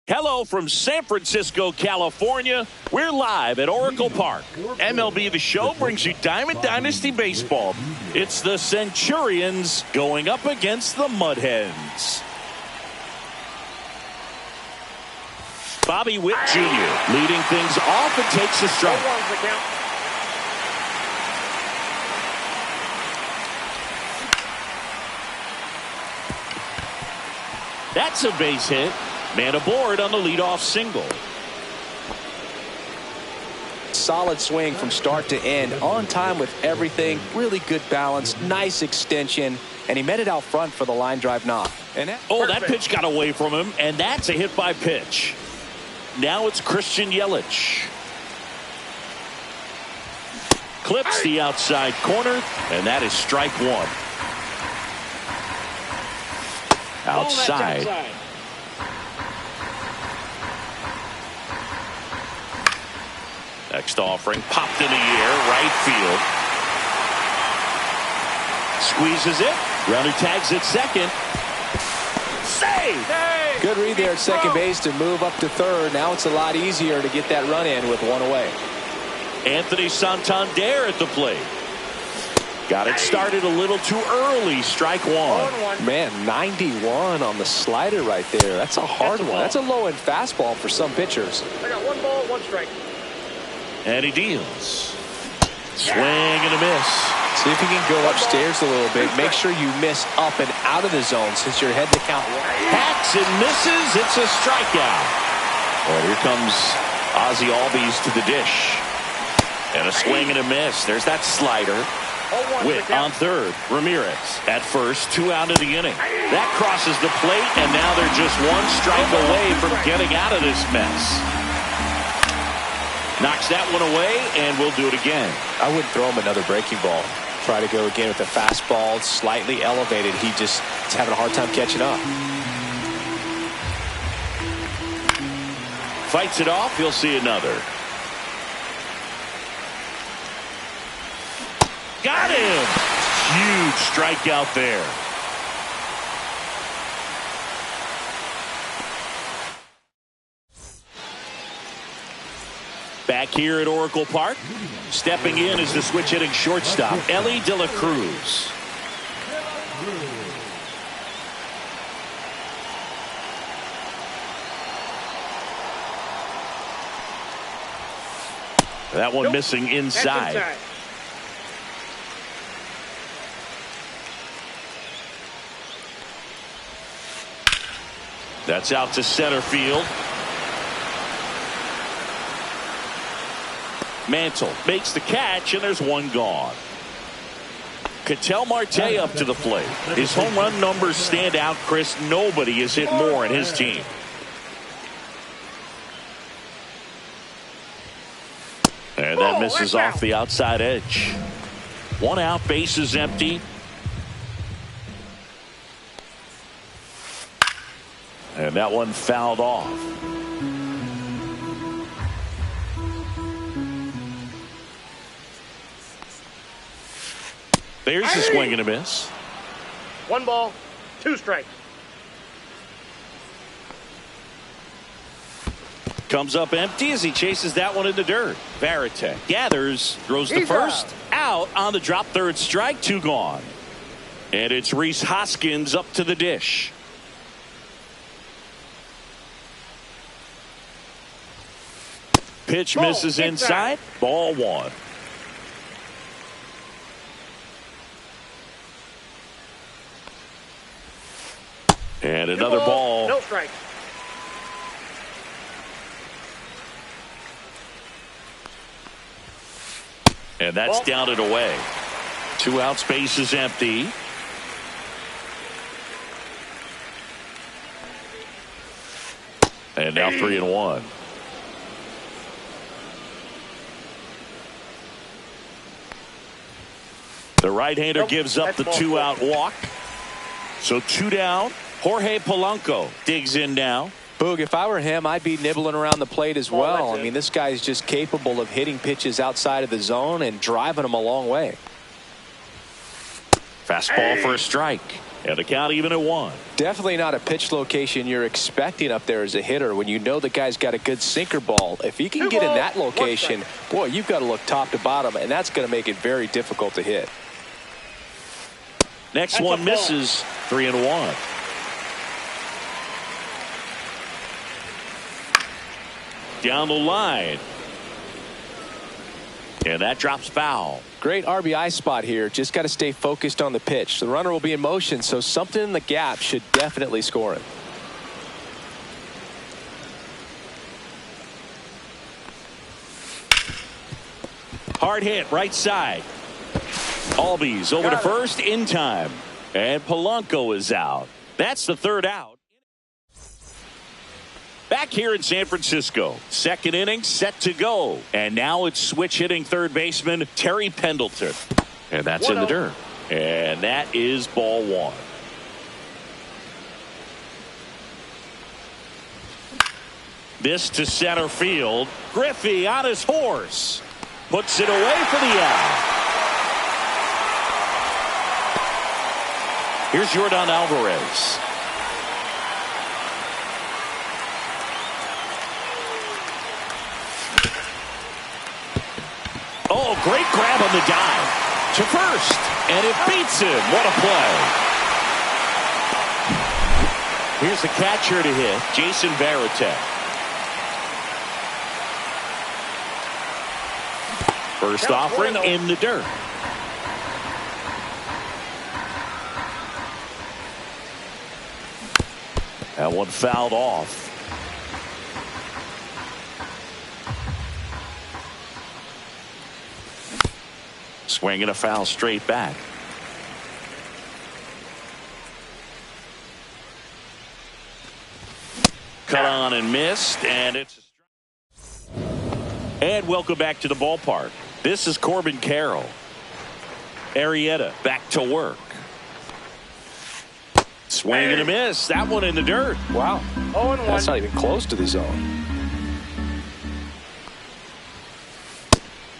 Hello from San Francisco, California. We're live at Oracle Park. MLB The Show brings you Diamond Dynasty Baseball. It's the Centurions going up against the Mudhens. Bobby Witt Jr. leading things off and takes a strike. That's a base hit. Man aboard on the leadoff single. Solid swing from start to end, on time with everything, really good balance, nice extension, and he met it out front for the line drive knock. And that pitch got away from him, and that's a hit by pitch. Now it's Christian Yelich. Clips the outside corner, and that is strike one. Outside. Next offering, popped in the air, right field. Squeezes it. Runner tags at second. Save! Good read there at second base to move up to third. Now it's a lot easier to get that run in with one away. Anthony Santander at the plate. Got it started a little too early. Strike one. Man, 91 on the slider right there. That's a hard one. That's a low-end fastball for some pitchers. I got 1 ball, 1 strike. And he deals. Swing and a miss. See if you can go upstairs a little bit. Make sure you miss up and out of the zone since you're heading to count one. Hacks and misses. It's a strikeout. Well, here comes Ozzie Albies to the dish. And a swing and a miss. There's that slider. Witt on third. Ramirez at first. 2 out of the inning. That crosses the plate, and now they're just 1 strike away from getting out of this mess. Knocks that one away, and we'll do it again. I wouldn't throw him another breaking ball. Try to go again with the fastball, slightly elevated. He just is having a hard time catching up. Fights it off. He'll see another. Got him! Huge strikeout there. Back here at Oracle Park, stepping in is the switch hitting shortstop, Elly De La Cruz. That one missing inside. That's out to center field. Mantle makes the catch, and there's one gone. Ketel Marte up to the plate. His home run numbers stand out, Chris. Nobody has hit more in his team. And that misses off the outside edge. 1 out, bases empty. And that one fouled off. There's a swing and a miss. 1 ball, 2 strikes. Comes up empty as he chases that one in the dirt. Varitek gathers, throws the first, out on the drop, third strike, 2 gone. And it's Rhys Hoskins up to the dish. Pitch misses inside. Ball 1. And another ball. No strike. And that's down and away. 2 outs, bases empty. And now 3-1. The right-hander gives up the 2-out walk. So 2 down. Jorge Polanco digs in now. Boog, if I were him, I'd be nibbling around the plate as well. I mean, this guy's just capable of hitting pitches outside of the zone and driving them a long way. Fastball for a strike. And the count even at 1. Definitely not a pitch location you're expecting up there as a hitter when you know the guy's got a good sinker ball. If he can get in that location, boy, you've got to look top to bottom, and that's going to make it very difficult to hit. Next one misses. 3-1. Down the line. And that drops foul. Great RBI spot here. Just got to stay focused on the pitch. The runner will be in motion, so something in the gap should definitely score him. Hard hit right side. Albies over to first in time. And Polanco is out. That's the third out. Back here in San Francisco, second inning set to go. And now it's switch hitting third baseman Terry Pendleton. And that's in the dirt. And that is ball 1. This to center field. Griffey on his horse. Puts it away for the out. Here's Yordan Alvarez. Oh, great grab on the dive. To first. And it beats him. What a play. Here's the catcher to hit, Jason Varitek. First offering in the dirt. That one fouled off. Swinging a foul straight back. Cut on and missed, and it's a strike. And welcome back to the ballpark. This is Corbin Carroll. Arrieta back to work. Swing and a miss. That one in the dirt. Wow. 0-1. That's not even close to the zone.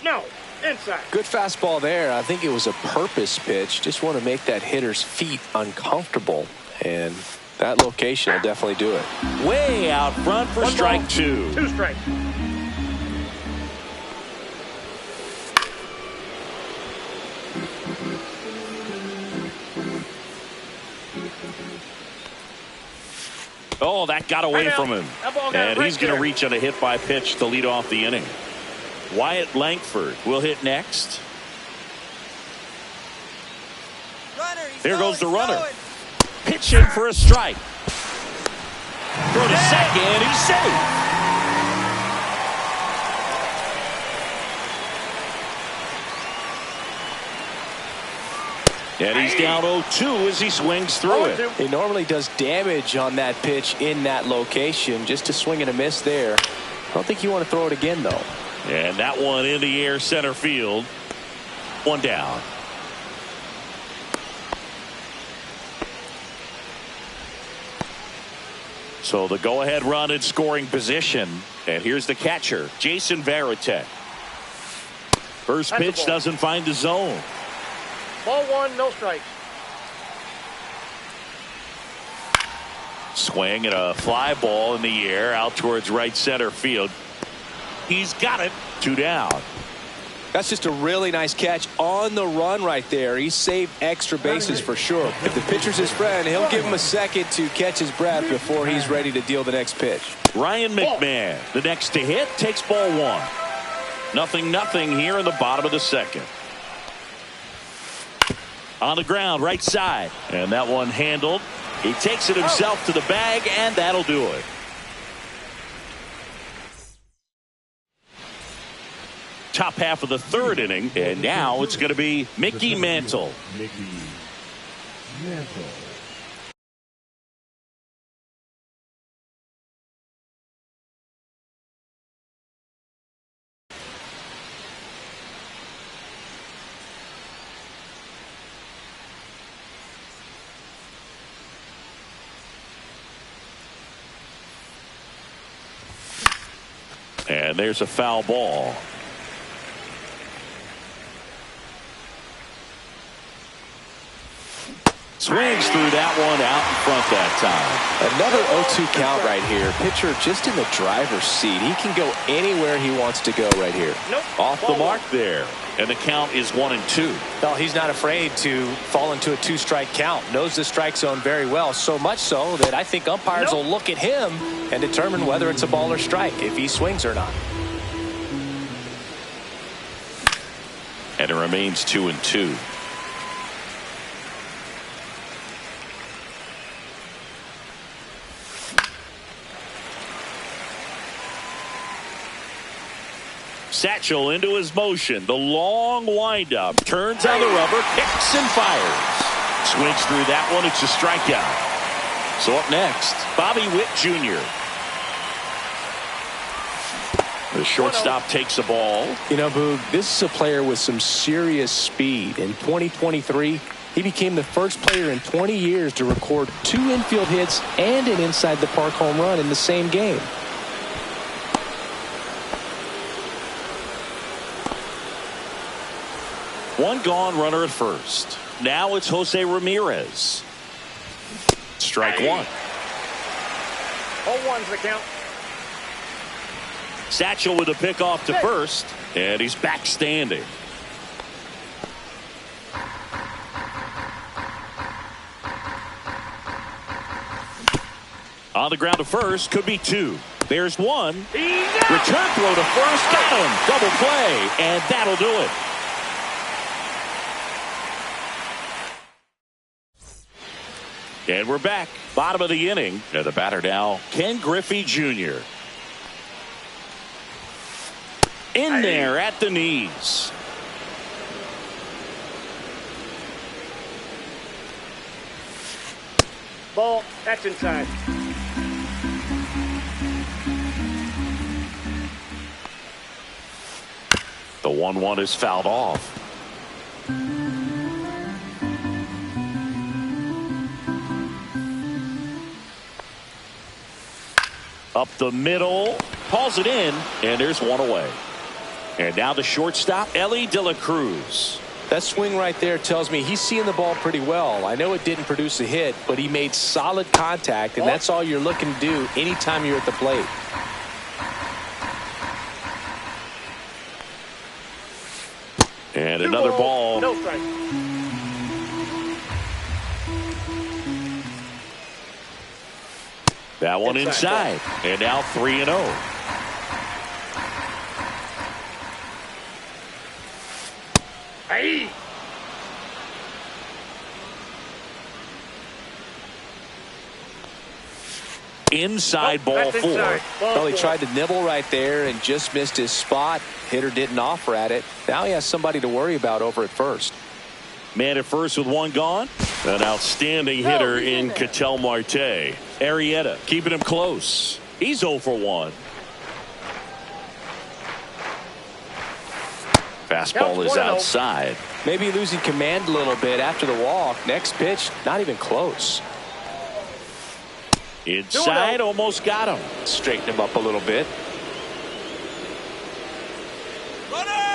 No. Inside. Good fastball there. I think it was a purpose pitch. Just want to make that hitter's feet uncomfortable. And that location will definitely do it. Way out front for strike 2. 2 strikes. Oh, that got away from him. And he's going to reach on a hit by pitch to lead off the inning. Wyatt Langford will hit next. There goes the runner. Pitching for a strike. Throw to second. He's safe. And he's down 0-2 as he swings through it. He normally does damage on that pitch in that location. Just a swing and a miss there. I don't think you want to throw it again, though. And that one in the air center field. One down. So the go-ahead run in scoring position. And here's the catcher, Jason Varitek. First pitch doesn't find the zone. Ball 1, no strikes. Swing and a fly ball in the air out towards right center field. He's got it. 2 down. That's just a really nice catch on the run right there. He saved extra bases for sure. If the pitcher's his friend, he'll give him a second to catch his breath before he's ready to deal the next pitch. Ryan McMahon, the next to hit, takes ball 1. 0-0 here in the bottom of the second. On the ground, right side. And that one handled. He takes it himself to the bag, and that'll do it. Top half of the third inning, and now it's going to be Mickey Mantle. And there's a foul ball. Swings through that one out in front that time. Another 0-2 count right here. Pitcher just in the driver's seat. He can go anywhere he wants to go right here. Nope. Off the mark there. And the count is 1-2. Well, he's not afraid to fall into a two-strike count. Knows the strike zone very well. So much so that I think umpires will look at him and determine whether it's a ball or strike, if he swings or not. And it remains 2-2. Satchel into his motion. The long windup. Turns on the rubber. Kicks and fires. Swings through that one. It's a strikeout. So up next, Bobby Witt Jr. The shortstop takes a ball. You know, Boog, this is a player with some serious speed. In 2023, he became the first player in 20 years to record 2 infield hits and an inside the park home run in the same game. One gone, runner at first. Now it's Jose Ramirez. Strike one. 0-1's the count. Satchel with a pick off to first, and he's back standing. On the ground to first, could be 2. There's 1. Return throw to first, got him. Double play, and that'll do it. And we're back. Bottom of the inning. And the batter now, Ken Griffey Jr. In there at the knees. Ball. That's inside. The 1-1 is fouled off. Up the middle, hauls it in, and there's one away. And now the shortstop, Ellie De La Cruz. That swing right there tells me he's seeing the ball pretty well. I know it didn't produce a hit, but he made solid contact, and that's all you're looking to do anytime you're at the plate. And another ball. No strike. That one inside. And now 3-0. Hey. Inside ball 4. Inside. Well, he tried to nibble right there and just missed his spot. Hitter didn't offer at it. Now he has somebody to worry about over at first. Man at first with 1 gone. An outstanding hitter in Ketel Marte. Arrieta keeping him close. He's 0 for 1. Fastball is outside. Maybe losing command a little bit after the walk. Next pitch, not even close. Inside, almost got him. Straighten him up a little bit.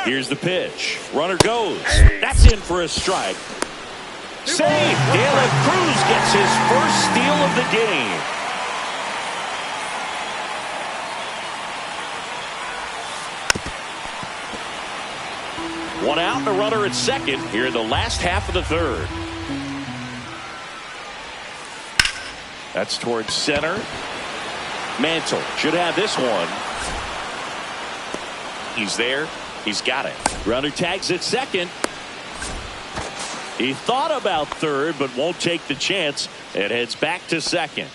Here's the pitch. Runner goes. That's in for a strike. Save. De La Cruz gets his first steal of the game. One out and a runner at second here in the last half of the third. That's towards center. Mantle should have this one. He's there. He's got it. Runner tags at second. He thought about third, but won't take the chance and heads back to second.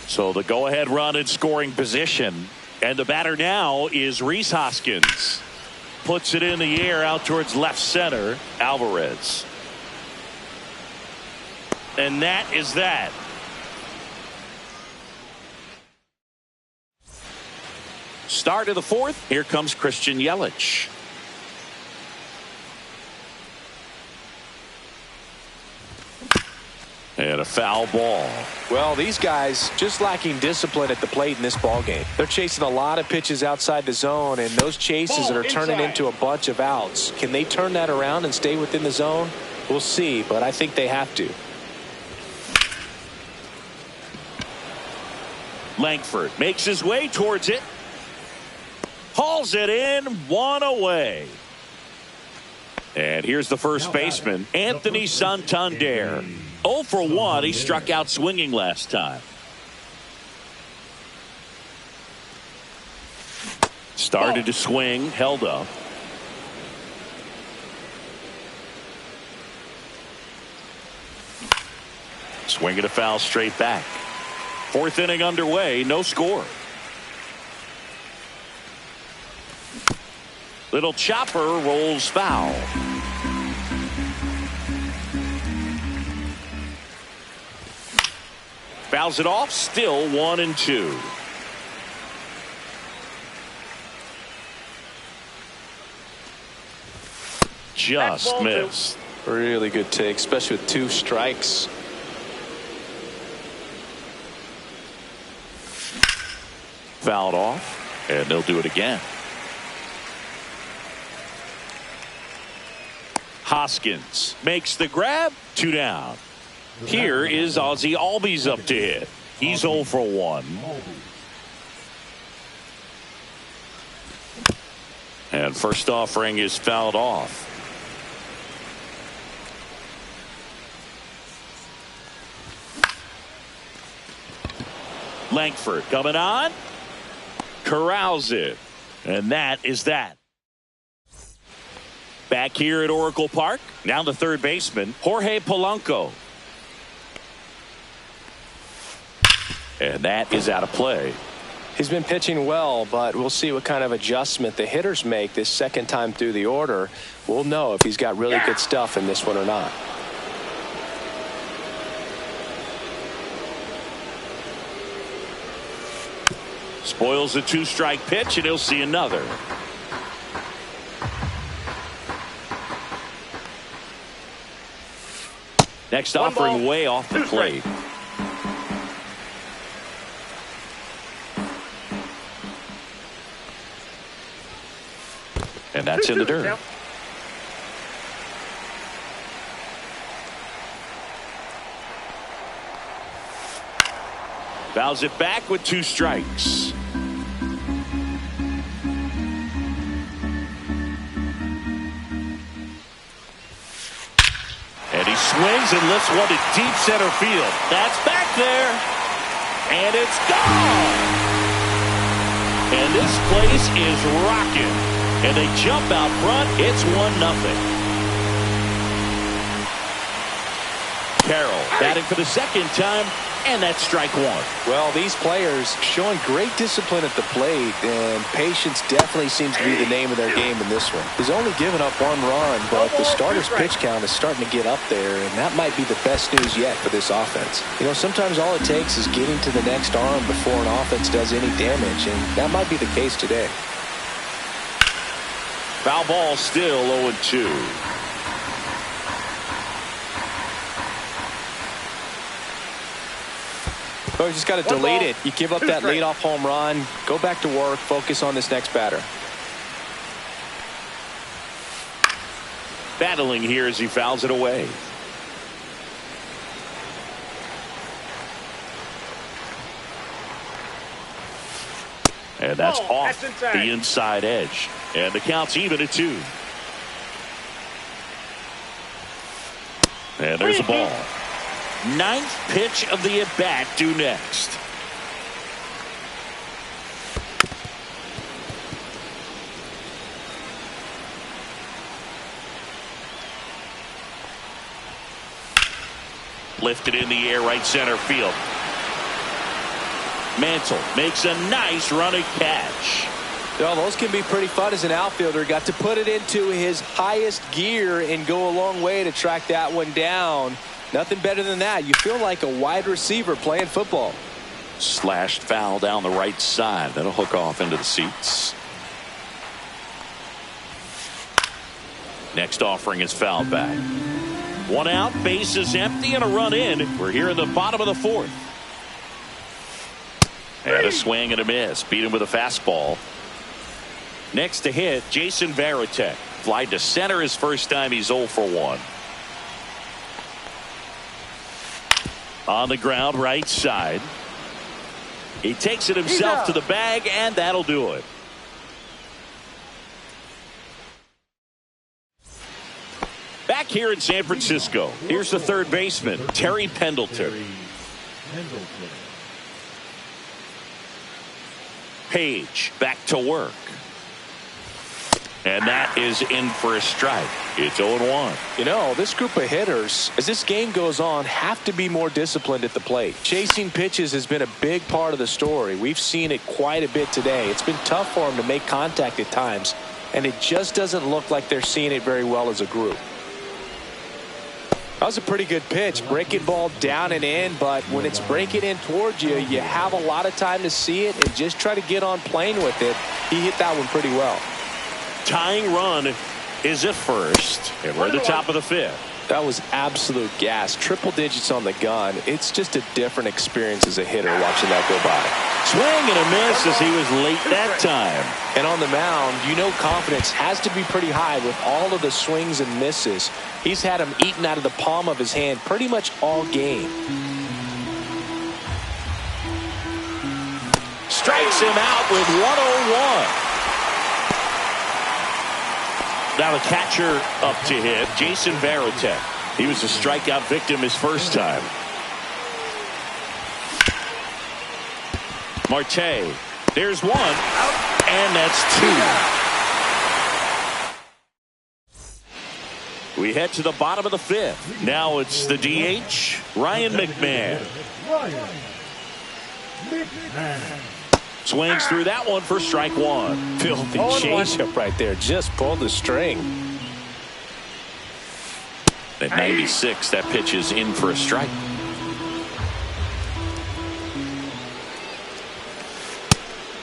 So the go-ahead run in scoring position. And the batter now is Rhys Hoskins. Puts it in the air out towards left center. Alvarez. And that is that. Start of the fourth. Here comes Christian Yelich. And a foul ball. Well, these guys just lacking discipline at the plate in this ball game. They're chasing a lot of pitches outside the zone, and those chases are turning into a bunch of outs. Can they turn that around and stay within the zone? We'll see, but I think they have to. Langford makes his way towards it. Hauls it in, one away. And here's the first baseman, Anthony Santander. 0 for 1. He struck out swinging last time. Started to swing, held up. Swinging a foul straight back. Fourth inning underway, no score. Little chopper rolls foul. Fouls it off, still 1-2. Just missed. Really good take, especially with 2 strikes. Fouled off, and they'll do it again. Hoskins makes the grab, 2 down. Here is Ozzie Albies up to hit. He's 0 for 1. And first offering is fouled off. Langford coming on. Corrals it. And that is that. Back here at Oracle Park. Now the third baseman, Jorge Polanco. And that is out of play. He's been pitching well, but we'll see what kind of adjustment the hitters make this second time through the order. We'll know if he's got really good stuff in this one or not. Spoils a 2-strike pitch, and he'll see another. Next offering way off the plate. And that's in the dirt. Fouls it back with 2 strikes. And he swings and lifts one to deep center field. That's back there. And it's gone. And this place is rocking. And they jump out front. It's 1-0. Carroll batting for the second time, and that's strike 1. Well, these players showing great discipline at the plate, and patience definitely seems to be the name of their game in this one. He's only given up 1 run, but the starter's pitch count is starting to get up there, and that might be the best news yet for this offense. You know, sometimes all it takes is getting to the next arm before an offense does any damage, and that might be the case today. Foul ball, still 0-2. Oh, you just got to delete it. You give up that leadoff home run. Go back to work. Focus on this next batter. Battling here as he fouls it away. And that's off the inside edge. And the count's even at 2. And there's the ball. 9th pitch of the at-bat due next. Lifted in the air, right center field. Mantle makes a nice running catch. Well, those can be pretty fun as an outfielder. Got to put it into his highest gear and go a long way to track that one down. Nothing better than that. You feel like a wide receiver playing football. Slashed foul down the right side. That'll hook off into the seats. Next offering is fouled back. 1 out, base is empty, and a run in. We're here in the bottom of the 4th. And a swing and a miss. Beat him with a fastball. Next to hit, Jason Varitek. Fly to center his first time. He's 0 for 1. On the ground, right side. He takes it himself to the bag, and that'll do it. Back here in San Francisco, here's the third baseman, Terry Pendleton. Page back to work. And that is in for a strike. It's 0-1. You know, this group of hitters, as this game goes on, have to be more disciplined at the plate. Chasing pitches has been a big part of the story. We've seen it quite a bit today. It's been tough for them to make contact at times, and it just doesn't look like they're seeing it very well as a group. That was a pretty good pitch. Breaking ball down and in, but when it's breaking in towards you, you have a lot of time to see it and just try to get on plane with it. He hit that one pretty well. Tying run is at first, and we're at the top of the fifth. That was absolute gas. Triple digits on the gun. It's just a different experience as a hitter watching that go by. Swing and a miss as he was late that time. And on the mound, you know confidence has to be pretty high with all of the swings and misses. He's had them eaten out of the palm of his hand pretty much all game. Strikes him out with 101. Now the catcher up to hit, Jason Varitek. He was a strikeout victim his first time. Marte, there's one, and that's two. We head to the bottom of the fifth. Now it's the DH, Ryan McMahon. Swings through that one for strike one. Filthy changeup right there. Just pulled the string. At 96, that pitch is in for a strike.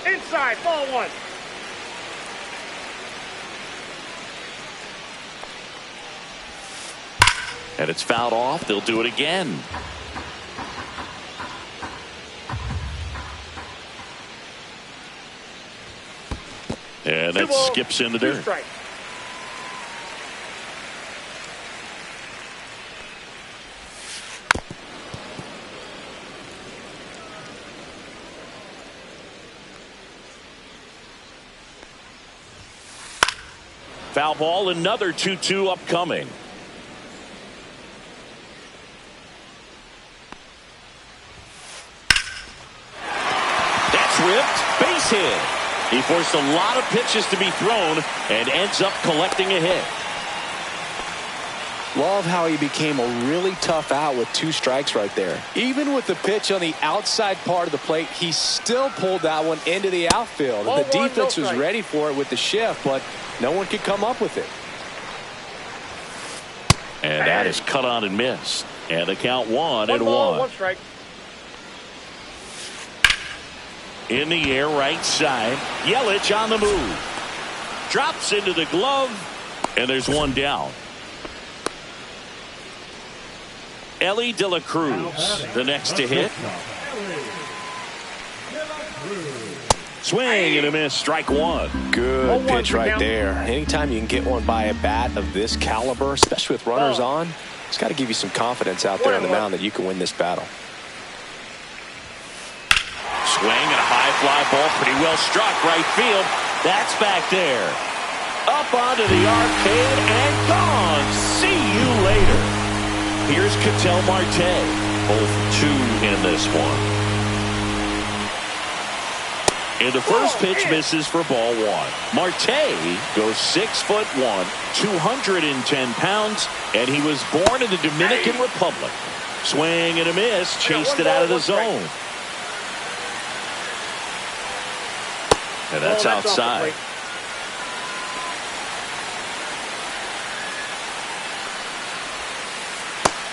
Inside, ball one. And it's fouled off. They'll do it again. And that skips in the dirt. Foul ball, another 2-2 upcoming. That's ripped. Base hit. He forced a lot of pitches to be thrown and ends up collecting a hit. Love how he became a really tough out with 2 strikes right there. Even with the pitch on the outside part of the plate, he still pulled that one into the outfield. The defense was ready for it with the shift, but no one could come up with it. And that is cut on and missed. And the count 1-1. One strike. In the air, right side. Yelich on the move. Drops into the glove. And there's one down. Ellie De La Cruz, the next to hit. Swing and a miss. Strike one. Good pitch right there. Anytime you can get one by a bat of this caliber, especially with runners on, it's got to give you some confidence out there on the mound that you can win this battle. Swing and a high fly ball, pretty well struck right field. That's back there. Up onto the arcade and gone. See you later. Here's Ketel Marte. Both 2 in this one. And the first pitch misses for ball 1. Marte goes 6'1", 210 pounds, and he was born in the Dominican Republic. Swing and a miss, chased it out of the zone. And that's outside.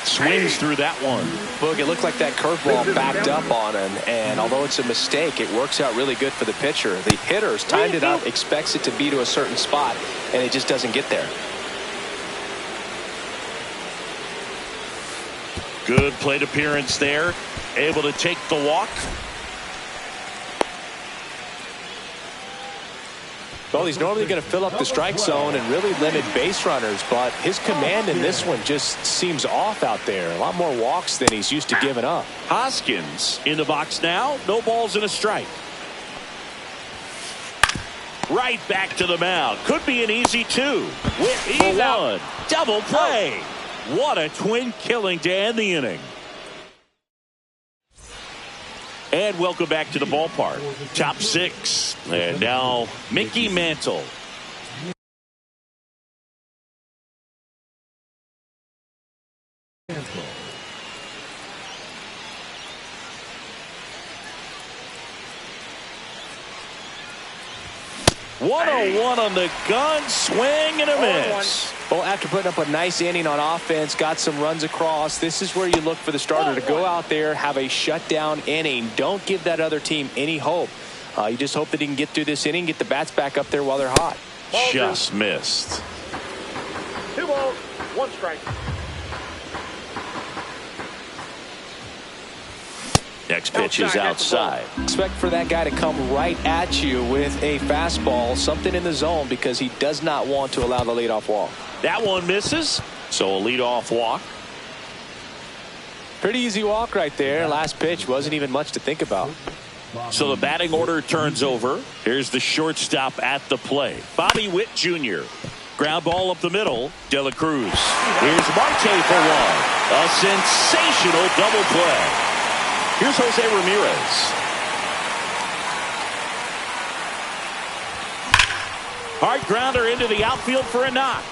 Swings through that one. Look, it looked like that curveball backed up on him, and although it's a mistake, it works out really good for the pitcher. The hitter's timed it up, expects it to be to a certain spot, and it just doesn't get there. Good plate appearance there. Able to take the walk. Well, he's normally going to fill up the strike zone and really limit base runners, but his command in this one just seems off out there. A lot more walks than he's used to giving up. Hoskins in the box now. No balls and a strike. Right back to the mound. Could be an easy 2. With E1. Double play. What a twin killing to end the inning. And welcome back to the ballpark. Top 6. And now Mickey Mantle. One on the gun, swing and a miss. Well, after putting up a nice inning on offense, got some runs across, this is where you look for the starter to go out there, have a shutdown inning. Don't give that other team any hope. You just hope that he can get through this inning, get the bats back up there while they're hot. Just missed. 2 balls, 1 strike. Next pitch is outside. Expect for that guy to come right at you with a fastball, something in the zone, because he does not want to allow the leadoff walk. That one misses, so a leadoff walk. Pretty easy walk right there. Last pitch wasn't even much to think about. So the batting order turns over. Here's the shortstop at the plate, Bobby Witt Jr. Ground ball up the middle, De La Cruz. Here's Marte for 1. A sensational double play. Here's Jose Ramirez. Hard grounder into the outfield for a knock.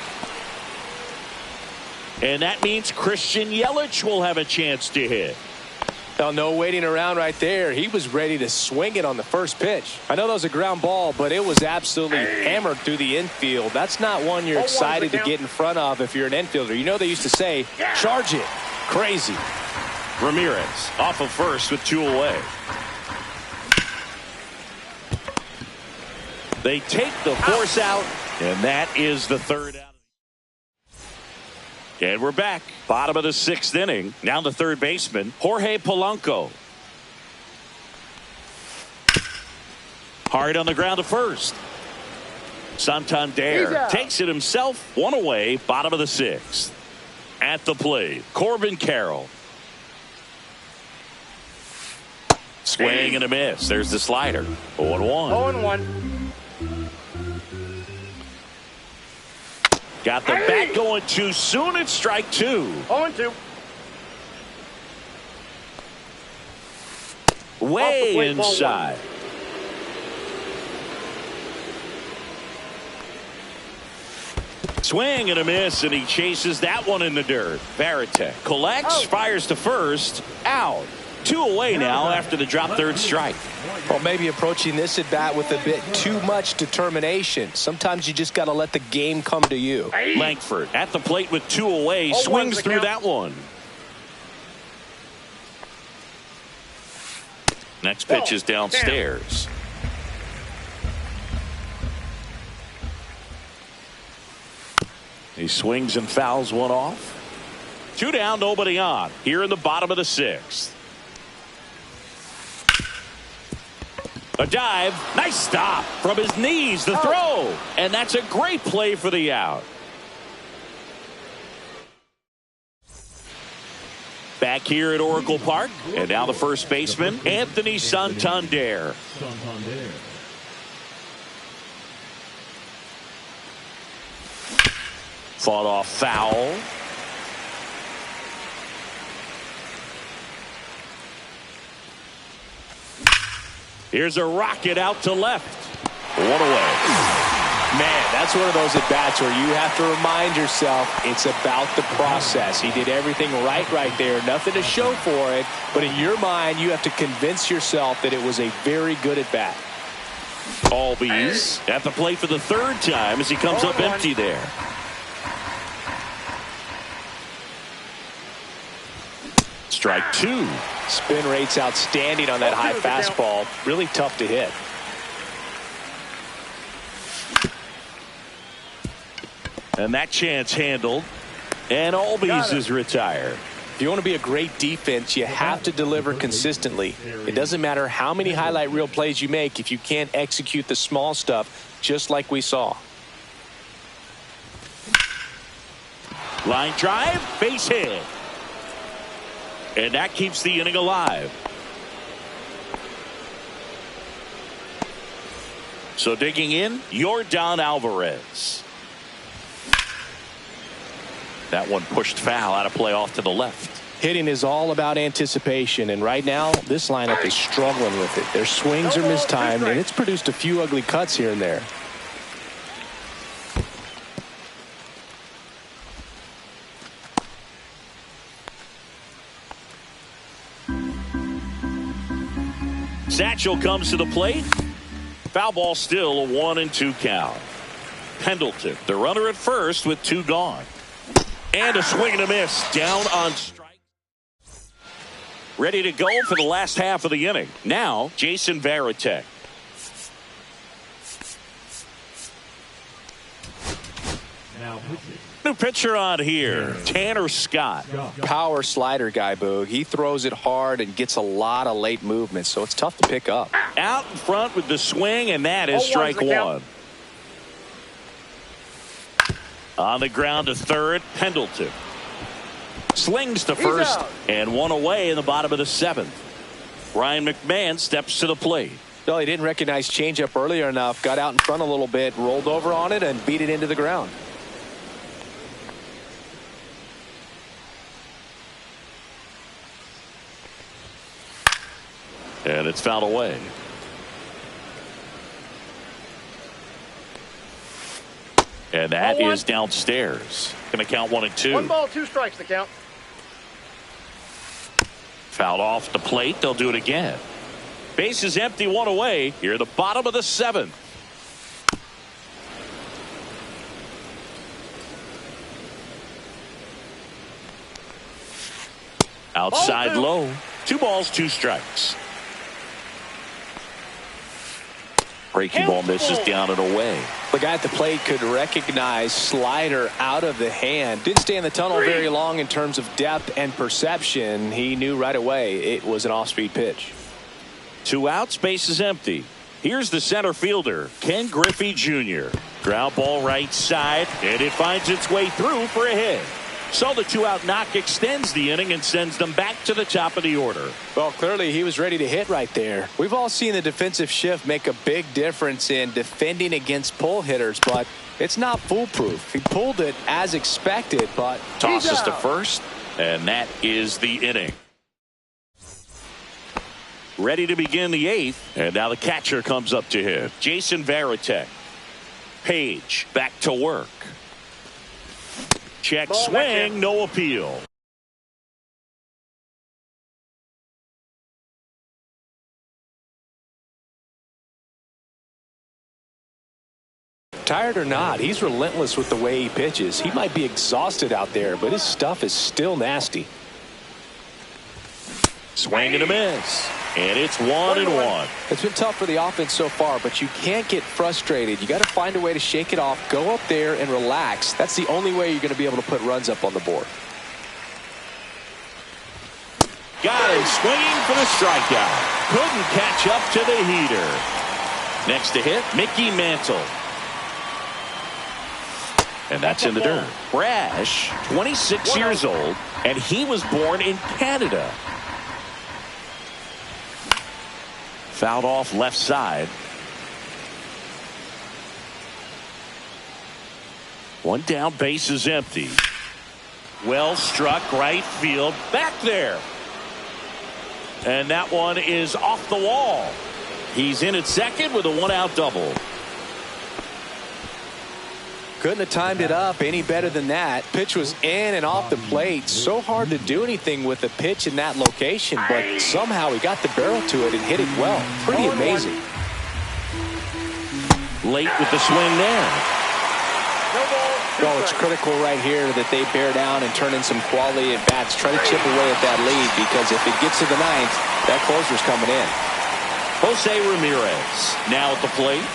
And that means Christian Yelich will have a chance to hit. Well, no waiting around right there. He was ready to swing it on the first pitch. I know that was a ground ball, but it was absolutely hammered through the infield. That's not one you're excited to get in front of if you're an infielder. You know they used to say, charge it. Crazy. Ramirez off of first with 2 away. They take the force out, and that is the 3rd out. And we're back. Bottom of the 6th inning. Now the 3rd baseman, Jorge Polanco. Hard on the ground to first. Santander takes it himself. 1 away. Bottom of the 6th. At the plate, Corbin Carroll. Swing and a miss. There's the slider. 0-1. 0-1. Got the bat going too soon. It's strike 2. 0-2. Way inside. Swing and a miss, and he chases that one in the dirt. Varitek collects, fires to first, out. 2 away now after the drop 3rd strike. Well, maybe approaching this at bat with a bit too much determination. Sometimes you just got to let the game come to you. Langford at the plate with 2 away, swings through that one. Next pitch is downstairs. He swings and fouls one off. 2 down, nobody on. Here in the bottom of the 6th. A dive. Nice stop from his knees. The throw. And that's a great play for the out. Back here at Oracle Park. And now the first baseman, Anthony Santander. Fought off foul. Here's a rocket out to left. 1 away. Man, that's one of those at-bats where you have to remind yourself it's about the process. He did everything right there. Nothing to show for it. But in your mind, you have to convince yourself that it was a very good at-bat. Albies at the plate for the 3rd time as he comes up empty there. Strike 2. Spin rate's outstanding on that high fastball. Really tough to hit. And that chance handled. And Albies is retired. If you want to be a great defense, you have to deliver consistently. It doesn't matter how many highlight reel plays you make if you can't execute the small stuff, just like we saw. Line drive, base hit. And that keeps the inning alive. So digging in, Yordan Alvarez. That one pushed foul out of play off to the left. Hitting is all about anticipation, and right now this lineup is struggling with it. Their swings are mistimed, and it's produced a few ugly cuts here and there. Satchel comes to the plate. Foul ball, still a 1-2 count. Pendleton, the runner at first with 2 gone. And a swing and a miss down on strike. Ready to go for the last half of the inning. Now, Jason Varitek. New pitcher on here, Tanner Scott. Power slider guy, Boog. He throws it hard and gets a lot of late movement, so it's tough to pick up. Out in front with the swing, and that is strike one. On the ground to third, Pendleton. Slings to first, and one away in the bottom of the 7th. Ryan McMahon steps to the plate. No, he didn't recognize changeup earlier enough, got out in front a little bit, rolled over on it, and beat it into the ground. And it's fouled away. And that is downstairs. Going to count 1-2. 1 ball, 2 strikes to count. Fouled off the plate. They'll do it again. Base is empty, 1 away. Here at the bottom of the 7th. Outside low. 2 balls, 2 strikes. Breaking ball misses down and away. The guy at the plate could recognize slider out of the hand. Didn't stay in the tunnel very long in terms of depth and perception. He knew right away it was an off-speed pitch. 2 outs, base is empty. Here's the center fielder, Ken Griffey Jr. Ground ball right side, and it finds its way through for a hit. So the 2-out knock extends the inning and sends them back to the top of the order. Well, clearly he was ready to hit right there. We've all seen the defensive shift make a big difference in defending against pull hitters, but it's not foolproof. He pulled it as expected, but tosses to first, and that is the inning. Ready to begin the 8th, and now the catcher comes up to hit. Jason Varitek. Page back to work. Check swing, no appeal. Tired or not, he's relentless with the way he pitches. He might be exhausted out there, but his stuff is still nasty. Swing and a miss. And it's 1-1. It's been tough for the offense so far, but you can't get frustrated. You got to find a way to shake it off, go up there and relax. That's the only way you're going to be able to put runs up on the board. Got him swinging for the strikeout. Couldn't catch up to the heater. Next to hit, Mickey Mantle. And that's in the dirt. Brash, 26 years old, and he was born in Canada. Fouled off left side. 1 down, base is empty. Well struck right field, back there. And that one is off the wall. He's in at second with a 1-out double. Couldn't have timed it up any better than that. Pitch was in and off the plate. So hard to do anything with a pitch in that location, but somehow he got the barrel to it and hit it well. Pretty amazing. Late with the swing there. Well, it's critical right here that they bear down and turn in some quality at bats. Try to chip away at that lead, because if it gets to the 9th, that closer's coming in. Jose Ramirez now at the plate.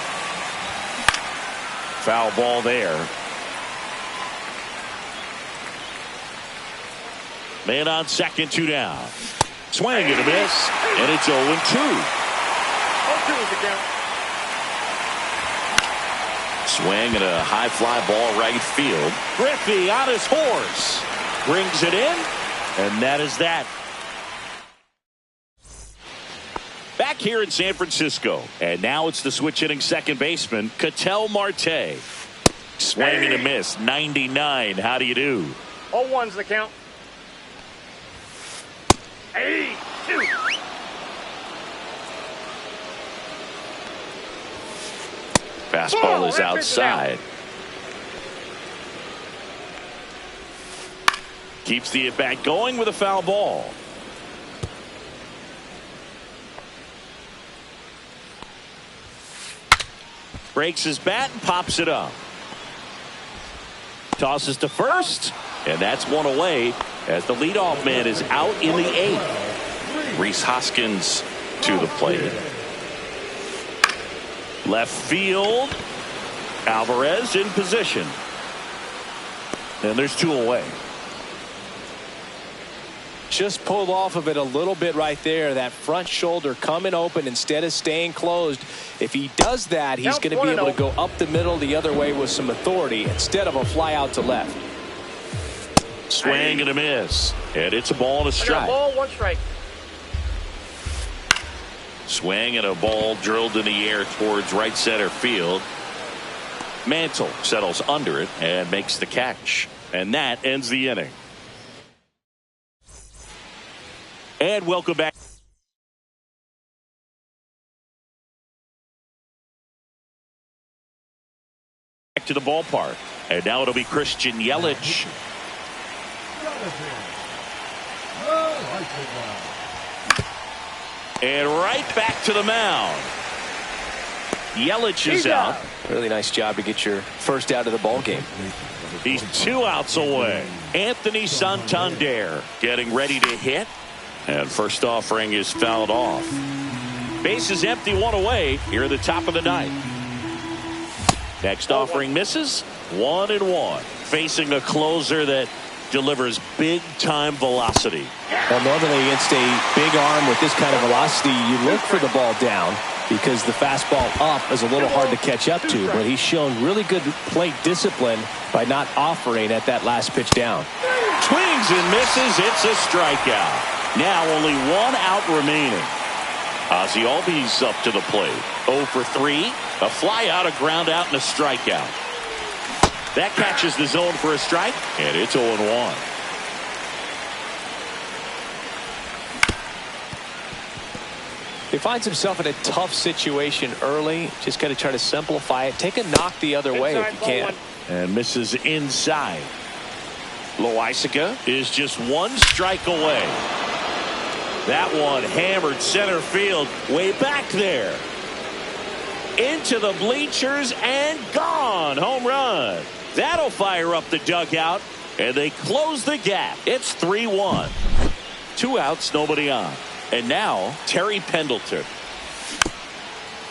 Foul ball there. Man on second, 2 down. Swing and a miss, and it's 0-2. 0-2 is the count. Swing and a high fly ball right field. Griffey on his horse. Brings it in, and that is that. Back here in San Francisco, and now it's the switch hitting second baseman, Ketel Marte. Swing and a miss, 99. How do you do? 0-1's the count. 2. Fastball is outside. Keeps the at-bat going with a foul ball. Breaks his bat and pops it up. Tosses to first, and that's one away as the leadoff man is out in the 8th. Rhys Hoskins to the plate. Left field. Alvarez in position. And there's 2 away. Just pulled off of it a little bit right there. That front shoulder coming open instead of staying closed. If he does that, he's going to be able to go up the middle the other way with some authority instead of a fly out to left. Swing and a miss. And it's a ball and a strike. Ball, 1 strike. Swing and a ball drilled in the air towards right center field. Mantle settles under it and makes the catch. And that ends the inning. And welcome back to the ballpark. And now it'll be Christian Yelich. And right back to the mound. Yelich is out. Really nice job to get your first out of the ball game. He's 2 outs away. Anthony Santander getting ready to hit. And first offering is fouled off. Base is empty, 1 away here at the top of the 9th. Next offering misses. 1-1. Facing a closer that delivers big time velocity. Well, normally against a big arm with this kind of velocity, you look for the ball down because the fastball up is a little hard to catch up to. But he's shown really good plate discipline by not offering at that last pitch down. Swings and misses. It's a strikeout. Now only 1 out remaining. Ozzie Albies up to the plate. 0 for 3. A fly out, a ground out, and a strikeout. That catches the zone for a strike, and it's 0-1. He finds himself in a tough situation early. Just got to try to simplify it. Take a knock the other way if you can. And misses inside. Loaisiga is just 1 strike away. That one hammered center field way back there. Into the bleachers and gone. Home run. That'll fire up the dugout. And they close the gap. It's 3-1. 2 outs, nobody on. And now Terry Pendleton.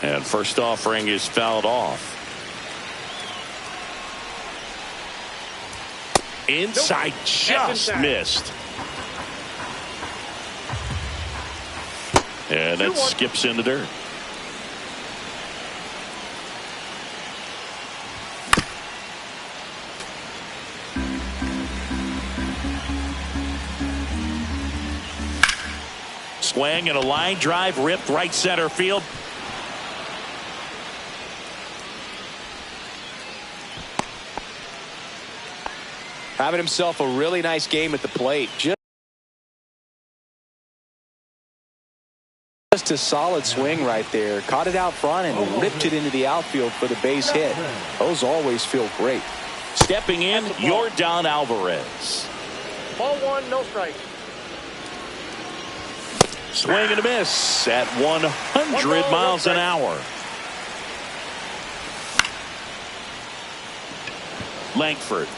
And first offering is fouled off. Inside, just missed. And that skips in the dirt. Swing and a line drive ripped right center field. Having himself a really nice game at the plate. Just a solid swing right there. Caught it out front and ripped it into the outfield for the base hit. Those always feel great. Stepping in, Yordan Alvarez. Ball 1, no strike. Swing and a miss at 100 miles an hour. Langford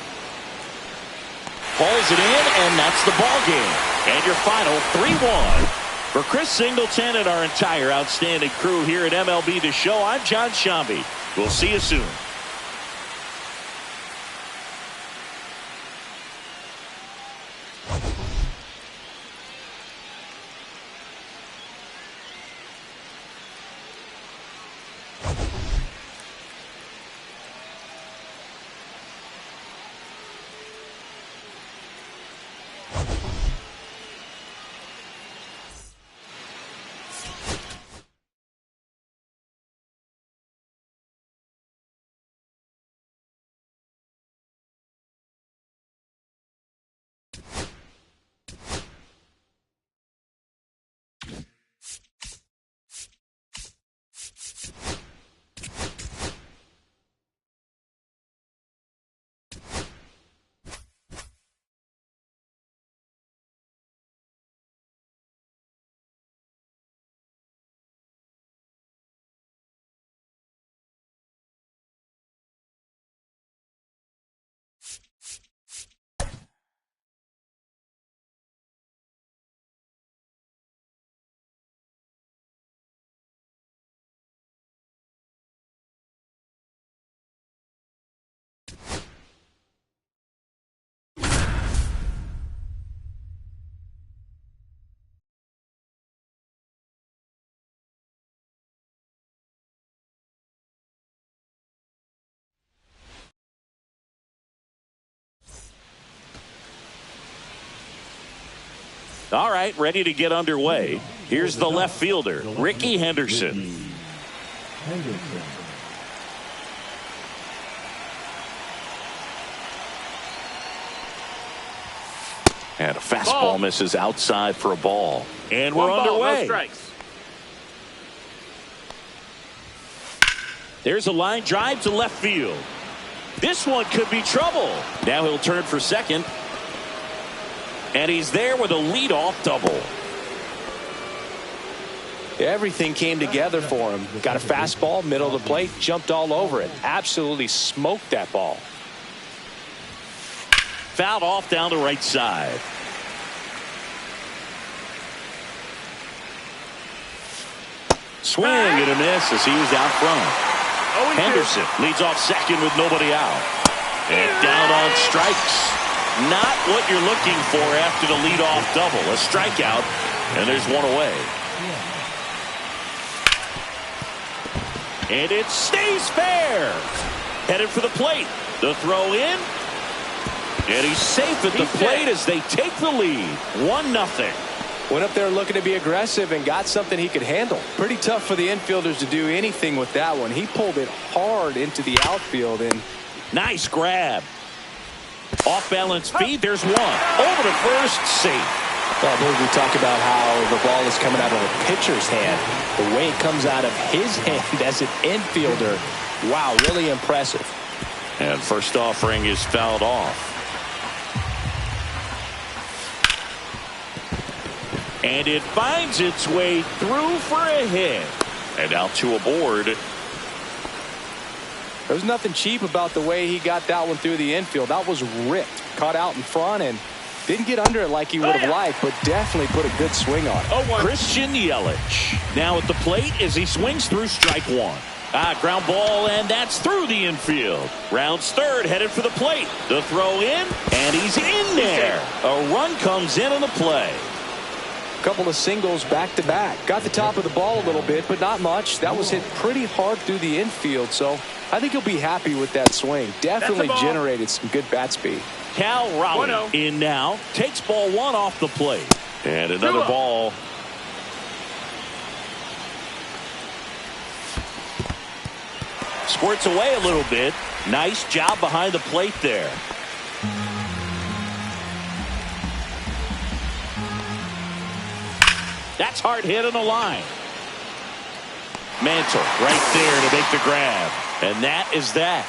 pulls it in, and that's the ball game. And your final 3-1. For Chris Singleton and our entire outstanding crew here at MLB The Show, I'm John Shambi. We'll see you soon. All right, ready to get underway. Here's the left fielder, Ricky Henderson. And a fastball misses outside for a ball. And we're underway. No strikes. There's a line drive to left field. This one could be trouble. Now he'll turn for second. And he's there with a leadoff double. Everything came together for him. Got a fastball, middle of the plate, jumped all over it. Absolutely smoked that ball. Fouled off down the right side. Swing and a miss as he was out front. Henderson leads off second with nobody out. And down on strikes. Not what you're looking for after the leadoff double. A strikeout, and there's one away. And it stays fair. Headed for the plate. The throw in. And he's safe at the plate as they take the lead. 1-0. Went up there looking to be aggressive and got something he could handle. Pretty tough for the infielders to do anything with that one. He pulled it hard into the outfield. And nice grab. Off balance feed. There's one. Over to first. Safe. Well, we talk about how the ball is coming out of a pitcher's hand. The way it comes out of his hand as an infielder. Wow, really impressive. And first offering is fouled off. And it finds its way through for a hit. And out to a board. There's nothing cheap about the way he got that one through the infield. That was ripped. Caught out in front and didn't get under it like he would have liked, but definitely put a good swing on it. Christian Yelich now at the plate as he swings through strike one. Ground ball, and that's through the infield. Rounds third, headed for the plate. The throw in, and he's in there. A run comes in on the play. Couple of singles back to back. Got the top of the ball a little bit, but not much. That was hit pretty hard through the infield, so I think he'll be happy with that swing. Definitely generated some good bat speed. Cal Raleigh in now. Takes ball one off the plate. And another ball. Squirts away a little bit. Nice job behind the plate there. That's hard hit on the line. Mantle right there to make the grab. And that is that.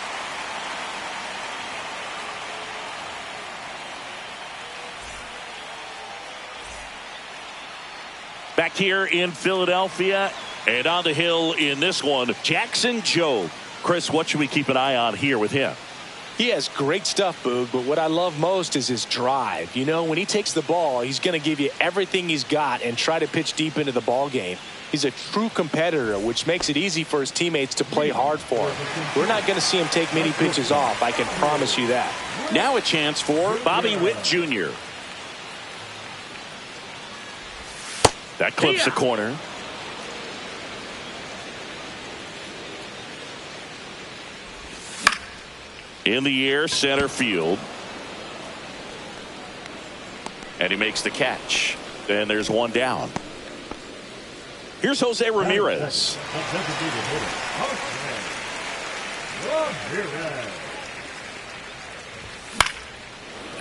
Back here in Philadelphia and on the hill in this one, Jackson Jobe. Chris, what should we keep an eye on here with him? He has great stuff, Boog, but what I love most is his drive. You know, when he takes the ball, he's going to give you everything he's got and try to pitch deep into the ball game. He's a true competitor, which makes it easy for his teammates to play hard for him. We're not going to see him take many pitches off. I can promise you that. Now a chance for Bobby Witt Jr. That clips the corner. In the air, center field. And he makes the catch. And there's one down. Here's Jose Ramirez.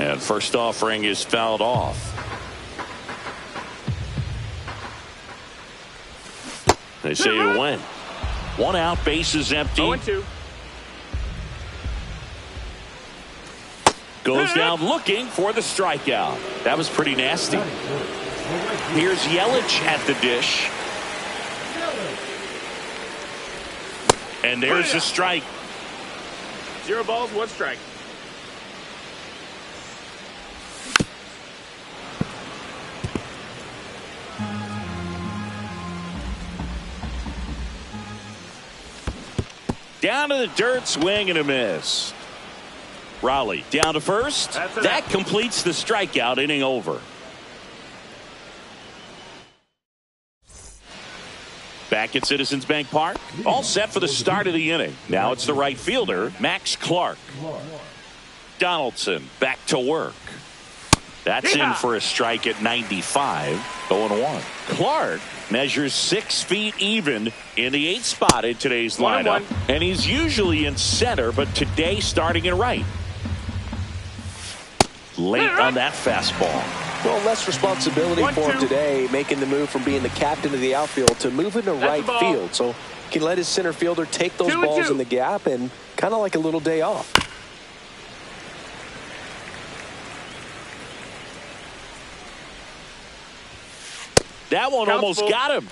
And first offering is fouled off. They say it went. One out, bases empty. 0-2. Goes down looking for the strikeout. That was pretty nasty. Here's Yelich at the dish. And there's a strike. 0 balls, 1 strike. Down to the dirt, swing and a miss. Raleigh down to first. That completes the strikeout, inning over. Back at Citizens Bank Park, all set for the start of the inning. Now it's the right fielder, Max Clark. Donaldson back to work. That's in for a strike at 95. 0-1. Clark measures 6 feet even in the 8th spot in today's lineup. And he's usually in center, but today starting in right. Late on that fastball. Well, less responsibility for him today, making the move from being the captain of the outfield to moving to right field. So he can let his center fielder take those balls in the gap and kind of like a little day off. That one almost got him.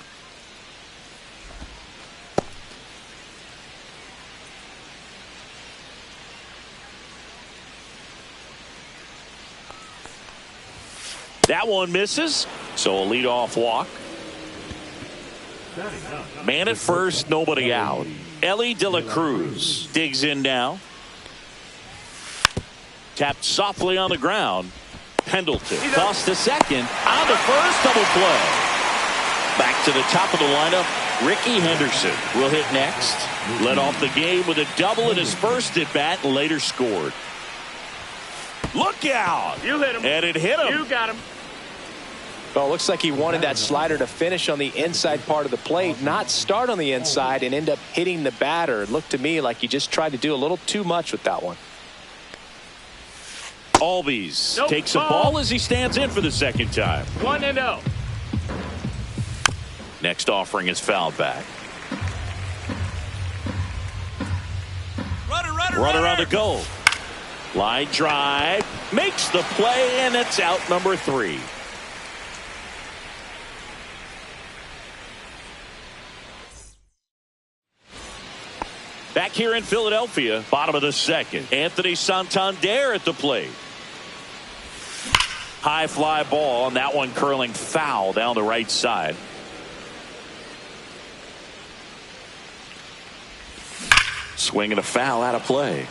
That one misses, so a leadoff walk. Man at first, nobody out. Ellie De La Cruz digs in now. Tapped softly on the ground. Pendleton tossed to second. On to first, double play. Back to the top of the lineup, Ricky Henderson will hit next. Led off the game with a double in his first at bat and later scored. Look out! You hit him. And it hit him. You got him. Well, it looks like he wanted that slider to finish on the inside part of the plate, not start on the inside and end up hitting the batter. It looked to me like he just tried to do a little too much with that one. Albies takes a ball as he stands in for the second time. 1-0. Next offering is fouled back. Runner on the goal. Line drive. Makes the play, and it's out number 3. Back here in Philadelphia, bottom of the second. Anthony Santander at the plate. High fly ball, and that one curling foul down the right side. Swing and a foul out of play.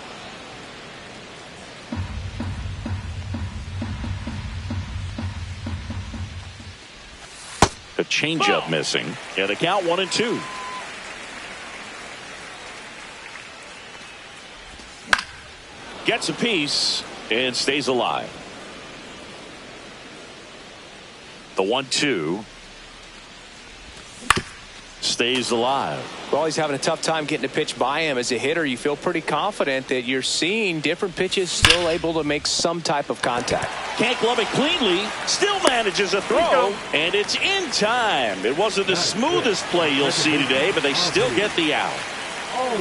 A changeup missing. And the count 1-2. Gets a piece and stays alive. The 1-2 stays alive. Well, he's having a tough time getting a pitch by him. As a hitter, you feel pretty confident that you're seeing different pitches still able to make some type of contact. Can't glove it cleanly. Still manages a throw. And it's in time. It wasn't the smoothest play you'll see today, but they still get the out.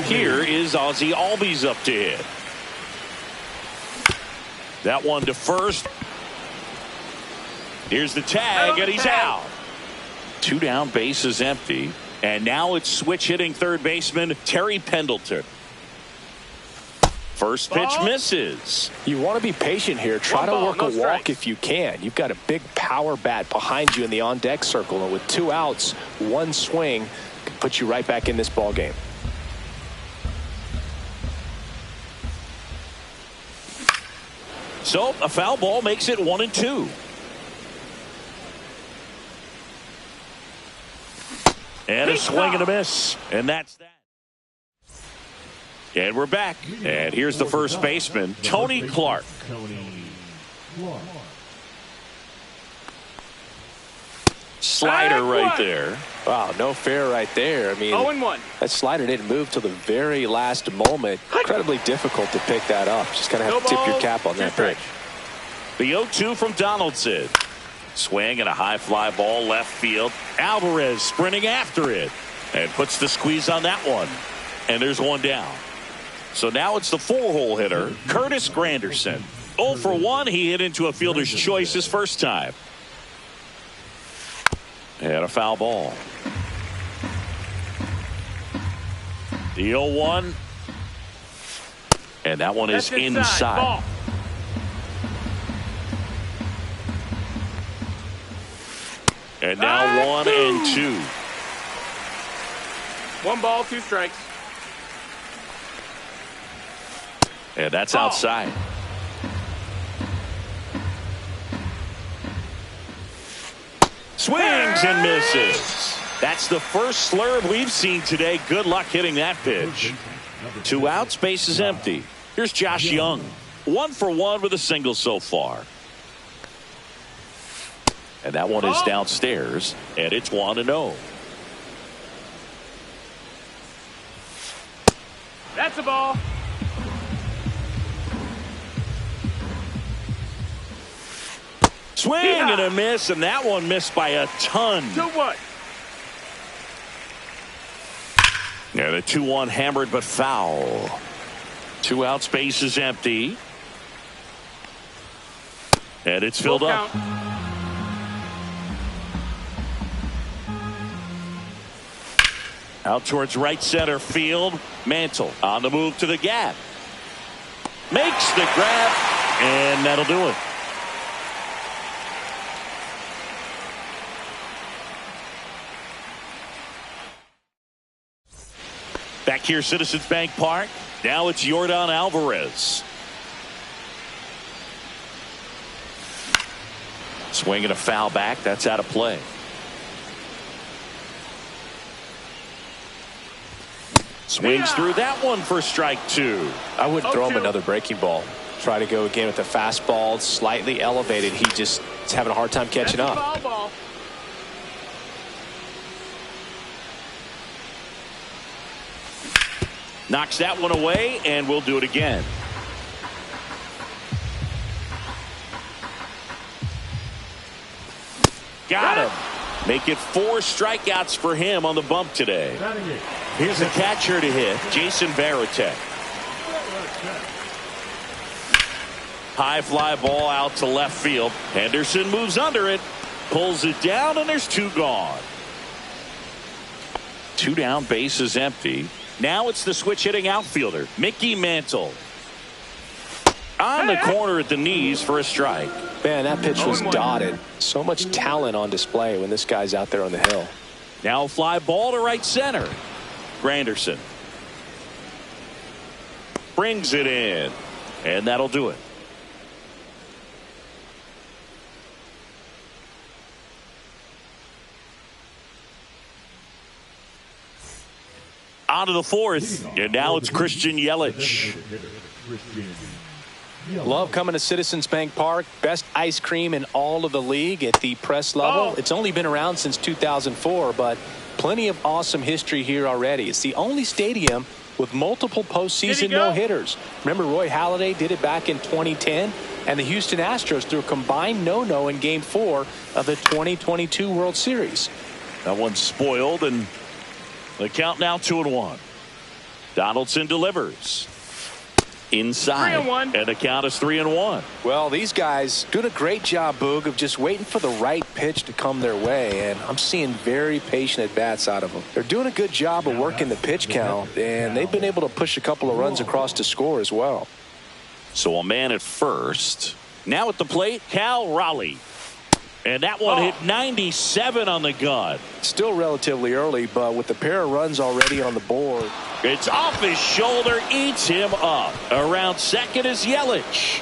Here is Ozzie Albies up to hit. That one to first. Here's the tag, and he's out. 2 down, bases empty. And now it's switch hitting third baseman Terry Pendleton. First pitch misses. You want to be patient here. Try to work a walk if you can. You've got a big power bat behind you in the on-deck circle. And with 2 outs, 1 swing can put you right back in this ball game. So a foul ball makes it 1-2. And a swing and a miss. And that's that. And we're back. And here's the first baseman, Tony Clark. Slider right there. Wow, no fair right there. I mean, 0-1. that slider didn't move till the very last moment. Incredibly difficult to pick that up. Just kind of have to tip your cap on that pitch. The 0-2 from Donaldson. Swing and a high fly ball left field. Alvarez sprinting after it and puts the squeeze on that one. And there's 1 down. So now it's the 4-hole hitter, Curtis Granderson. 0 for 1. He hit into a fielder's choice his first time. And a foul ball. The 0-1. And that one is inside. Ball. And now 1-2. 1 ball, 2 strikes. And that's outside. Swings and misses. That's the first slurve we've seen today. Good luck hitting that pitch. 2 outs, base is empty. Here's Josh Young. 1 for 1 with a single so far. And that one is downstairs, and it's 1-0. That's a ball. Swing and a miss, and that one missed by a ton. 2-1. Yeah, the 2-1 hammered but foul. 2 outs, base is empty. And it's filled up. Out towards right center field. Mantle on the move to the gap. Makes the grab, and that'll do it. Back here, Citizens Bank Park. Now it's Yordan Alvarez. Swinging a foul back. That's out of play. Swings through that one for strike 2. I wouldn't throw him another breaking ball. Try to go again with the fastball, slightly elevated. He just is having a hard time catching up. Foul ball. Knocks that one away, and we'll do it again. Got him. Make it 4 strikeouts for him on the bump today. Here's the catcher to hit, Jason Varitek. High fly ball out to left field. Henderson moves under it, pulls it down, and there's 2 gone. 2 down, base is empty. Now it's the switch hitting outfielder, Mickey Mantle. On the corner at the knees for a strike. Man, that pitch was dotted. So much talent on display when this guy's out there on the hill. Now a fly ball to right center. Granderson brings it in, and that'll do it. On to the 4th, and now it's Christian Yelich. Love coming to Citizens Bank Park. Best ice cream in all of the league at the press level. It's only been around since 2004, but plenty of awesome history here already. It's the only stadium with multiple postseason no-hitters. Remember, Roy Halladay did it back in 2010, and the Houston Astros threw a combined no-no in Game 4 of the 2022 World Series. That one's spoiled, and the count now 2-1. Donaldson delivers. Inside. 3-1. And the count is 3-1. Well, these guys doing a great job, Boog, of just waiting for the right pitch to come their way, and I'm seeing very patient at-bats out of them. They're doing a good job of working the pitch count, and they've been able to push a couple of runs across to score as well. So a man at first. Now at the plate, Cal Raleigh. And that one hit 97 on the gun. Still relatively early, but with a pair of runs already on the board. It's off his shoulder, eats him up. Around second is Yelich.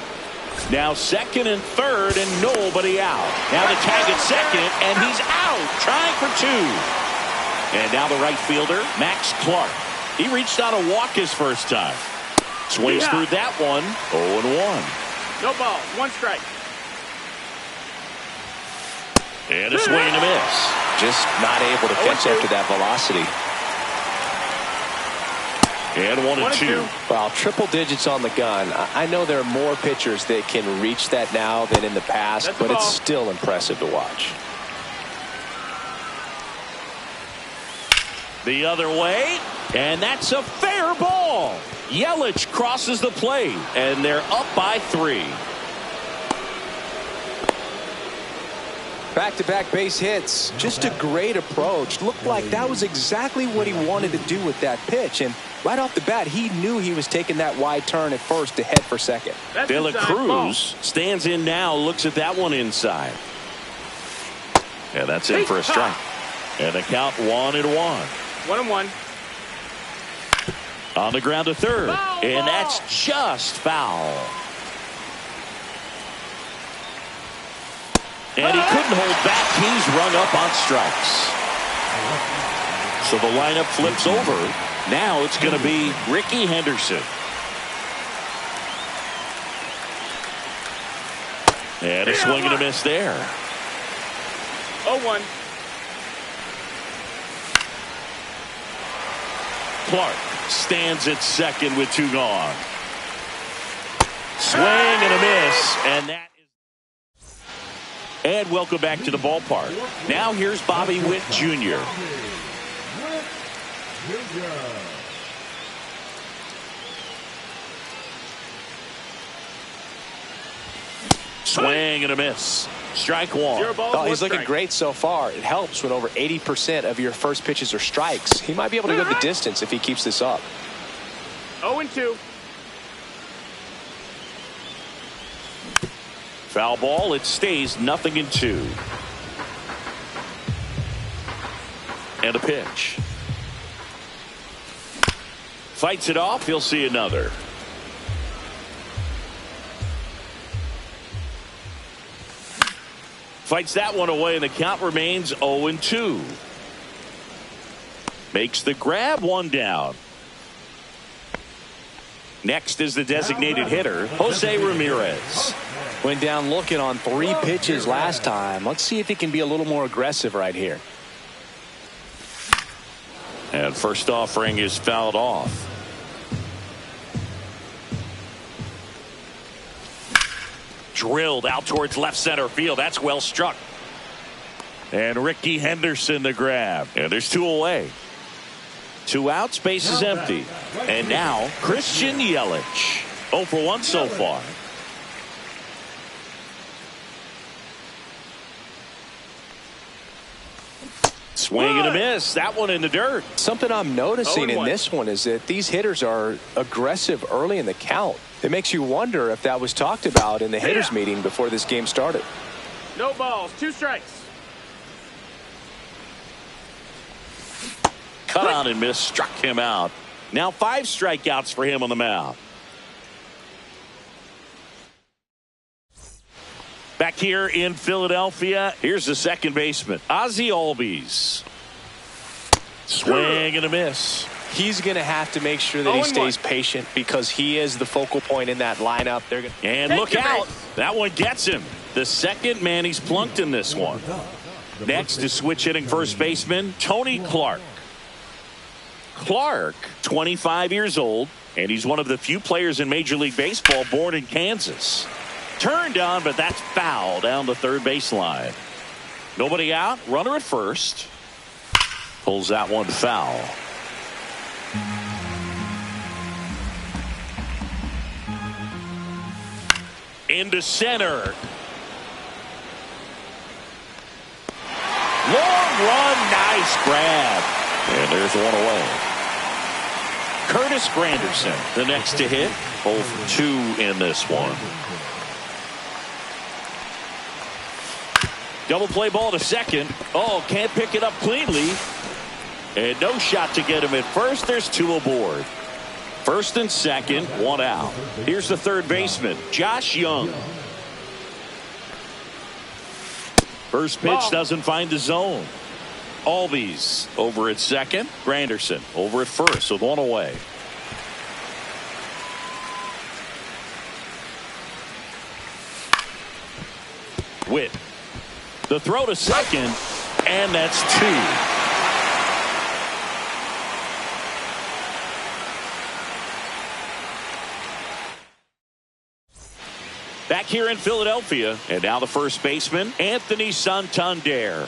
Now second and third, and nobody out. Now the tag at second, and he's out, trying for 2. And now the right fielder, Max Clark. He reached out a walk his first time. Swings through that one, 0-1. No ball, 1 strike. And a swing and a miss. Just not able to catch after that velocity. And 1-2. Well, triple digits on the gun. I know there are more pitchers that can reach that now than in the past, but it's still impressive to watch. The other way, and that's a fair ball. Yelich crosses the plate, and they're up by 3. Back-to-back base hits. Just a great approach. Looked like that was exactly what he wanted to do with that pitch. And right off the bat, he knew he was taking that wide turn at first to head for second. De La Cruz stands in now, looks at that one inside. And that's in for a strike. And the count 1-1. 1-1. On the ground to third. And that's just foul. And he couldn't hold back. He's rung up on strikes. So the lineup flips over. Now it's going to be Ricky Henderson. And a swing and a miss there. 0-1. Clark stands at second with 2 gone. Swing and a miss, and that is. And welcome back to the ballpark. Now here's Bobby Witt Jr. Swing and a miss. Strike 1. Oh, he's looking great so far. It helps when over 80% of your first pitches are strikes. He might be able to go the distance if he keeps this up. 0-2. Foul ball. It stays 0-2. And a pitch. Fights it off. He'll see another. Fights that one away, and the count remains 0-2. Makes the grab, 1 down. Next is the designated hitter, Jose Ramirez. Went down looking on 3 pitches last time. Let's see if he can be a little more aggressive right here. And first offering is fouled off. Drilled out towards left center field. That's well struck. And Ricky Henderson the grab. And there's 2 away. 2 outs, base is empty. And now Christian Yelich. 0 for 1 so far. Swing and a miss. That one in the dirt. Something I'm noticing in this one is that these hitters are aggressive early in the count. It makes you wonder if that was talked about in the hitters meeting before this game started. No balls, 2 strikes. Cut on and miss, struck him out. Now 5 strikeouts for him on the mound. Back here in Philadelphia, here's the second baseman, Ozzie Albies. Swing and a miss. He's going to have to make sure that he stays patient because he is the focal point in that lineup. And look out. That one gets him. The second man he's plunked in this one. Next is switch hitting first baseman Tony Clark. Clark, 25 years old, and he's one of the few players in Major League Baseball born in Kansas. Turned on, but that's foul down the third baseline. Nobody out. Runner at first. Pulls that one foul. Into center. Long run, nice grab. And there's 1 away. Curtis Granderson, the next to hit. 0 for 2 in this one. Double play ball to second. Oh, can't pick it up cleanly. And no shot to get him at first. There's 2 aboard. First and second, 1 out. Here's the third baseman, Josh Young. First pitch doesn't find the zone. Albies over at second. Granderson over at first with 1 away. Witt. The throw to second, and that's 2. Back here in Philadelphia, and now the first baseman, Anthony Santander.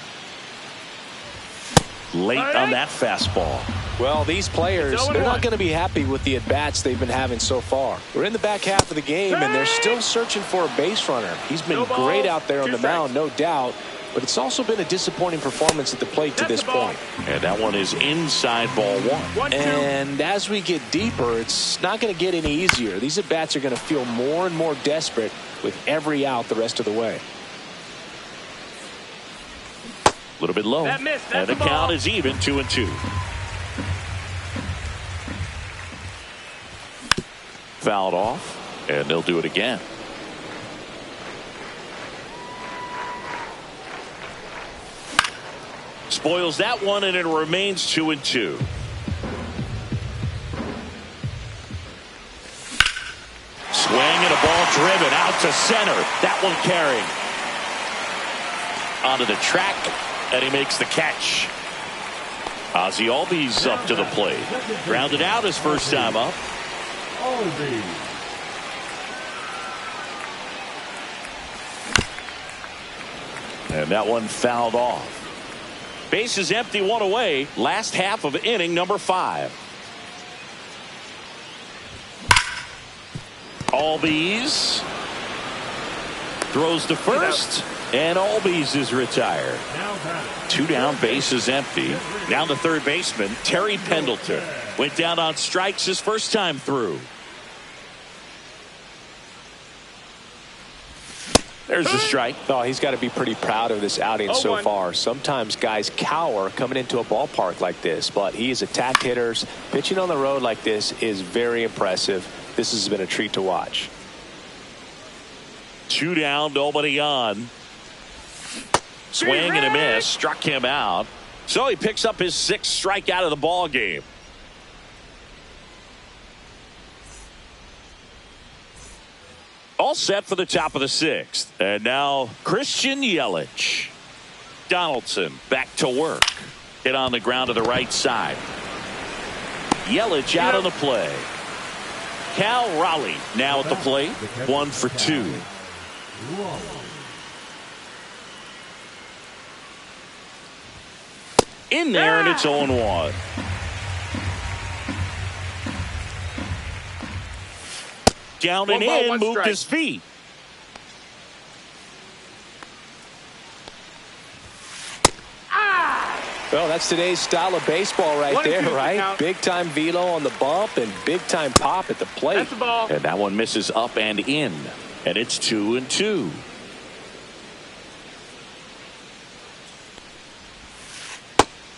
Late on that fastball. Well, these players, they're not going to be happy with the at-bats they've been having so far. We're in the back half of the game, and they're still searching for a base runner. He's been great out there on the mound, no doubt, but it's also been a disappointing performance at the plate to this point. And that one is inside ball 1. And as we get deeper, it's not going to get any easier. These at-bats are going to feel more and more desperate with every out the rest of the way. A little bit low. And the count is even, 2-2. Fouled off, and they'll do it again. Spoils that one, and it remains 2-2. Swing and a ball driven out to center. That one carrying. onto the track, and he makes the catch. Ozzie Albies up to the plate. Grounded out his first time up. And that one fouled off. Base is empty, one away. Last half of inning number 5. Albies throws to first, and Albies is retired. 2 down, base is empty. Now the third baseman, Terry Pendleton, went down on strikes his first time through. There's the strike. Oh, he's got to be pretty proud of this outing so far. Sometimes guys cower coming into a ballpark like this, but he's attacked hitters. Pitching on the road like this is very impressive. This has been a treat to watch. 2 down, nobody on. Swing and a miss, struck him out. So he picks up his 6th strikeout of the ball game. All set for the top of the 6th. And now Christian Yelich. Donaldson back to work. Hit on the ground to the right side. Yelich out on the play. Cal Raleigh now at the plate. 1 for 2. In there, and it's 0-1. Down and in, moved his feet. Well, that's today's style of baseball right there, right? Big time velo on the bump and big time pop at the plate. That's the ball. And that one misses up and in. And it's 2-2.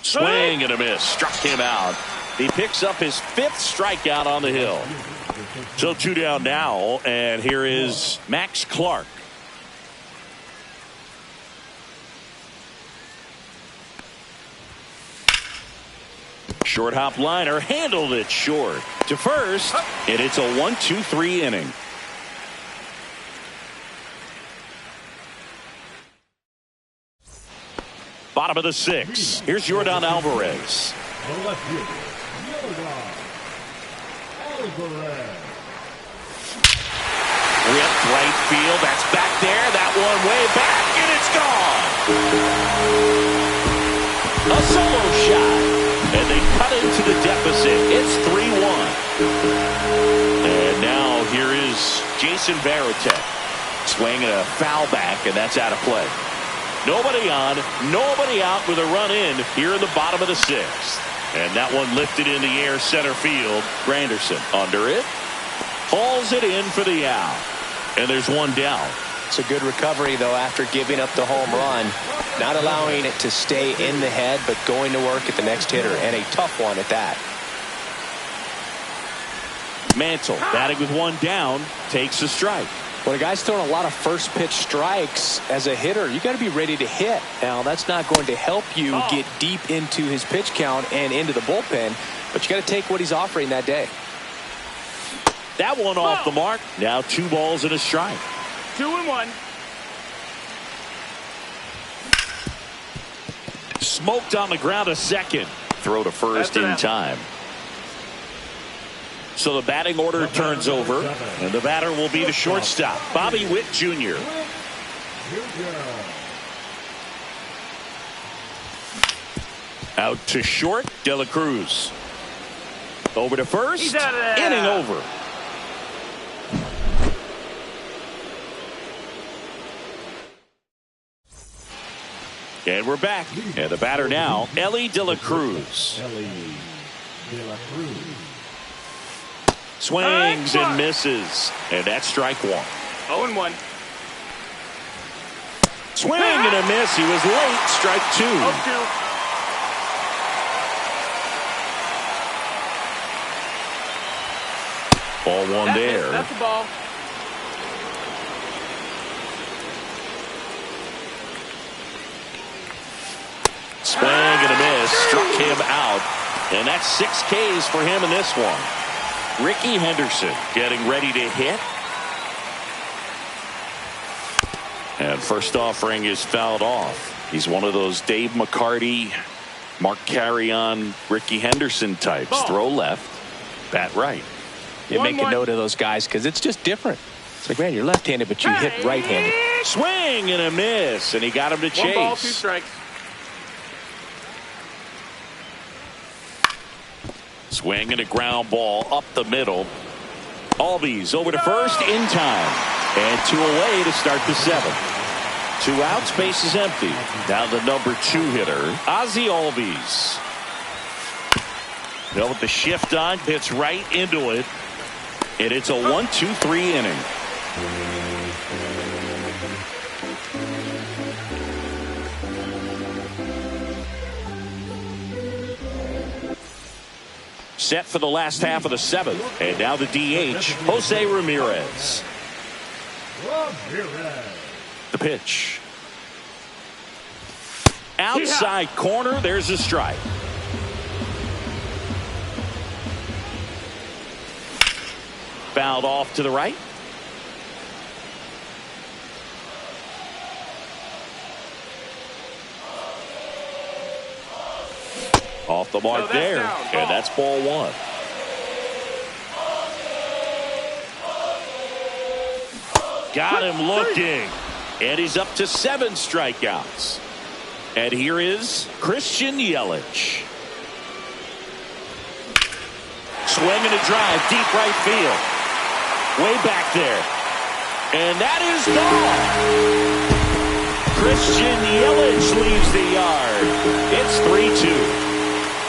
Swing and a miss. Struck him out. He picks up his 5th strikeout on the hill. So 2 down now, and here is Max Clark. Short hop liner, handled it short to first, and it's a 1-2-3 inning. Bottom of the 6th. Here's Yordan Alvarez. Ripped right field. That's back there. That one way back, and it's gone. A solo shot, and they cut into the deficit. It's 3-1. And now here is Jason Varitek. Swinging a foul back, and that's out of play. Nobody on, nobody out with a run in here in the bottom of the 6th. And that one lifted in the air center field. Granderson under it. Hauls it in for the out. And there's 1 down. It's a good recovery, though, after giving up the home run. Not allowing it to stay in the head, but going to work at the next hitter. And a tough one at that. Mantle batting with 1 down. Takes a strike. When a guy's throwing a lot of first pitch strikes as a hitter, you got to be ready to hit. Now, that's not going to help you get deep into his pitch count and into the bullpen, but you got to take what he's offering that day. That one off the mark. Now 2 balls and a strike. 2-1. Smoked on the ground a second. Throw to first in time. So the batting order turns over, and the batter will be the shortstop, Bobby Witt Jr. Out to short, De La Cruz. Over to first, inning over. And we're back. And the batter now, Elly De La Cruz. Swings and misses. And that's strike 1. 0-1. Swing and a miss. He was late. Strike 2. 0-2. Ball 1 there. That's the ball. Swing and a miss. Struck him out. And that's 6 Ks for him in this one. Ricky Henderson getting ready to hit. And first offering is fouled off. He's one of those Dave McCarty, Mark Carrion, Ricky Henderson types. Ball. Throw left, bat right. You make a note of those guys because it's just different. It's like, man, you're left-handed, but you hit right-handed. Swing and a miss, and he got him to chase. 1 ball, 2 strikes. Swing and a ground ball up the middle. Albies over to first in time. And 2 away to start the 7th. 2 outs, base is empty. Now the number 2 hitter, Ozzie Albies. Now with the shift on, hits right into it. And it's a 1-2-3 inning. Set for the last half of the 7th. And now the DH, Jose Ramirez. The pitch. Outside corner, there's a strike. Fouled off to the right. Off the mark there. And that's ball 1. Got him looking. And he's up to 7 strikeouts. And here is Christian Yelich. Swing and a drive, deep right field. Way back there. And that is gone. Christian Yelich leaves the yard. It's 3-2.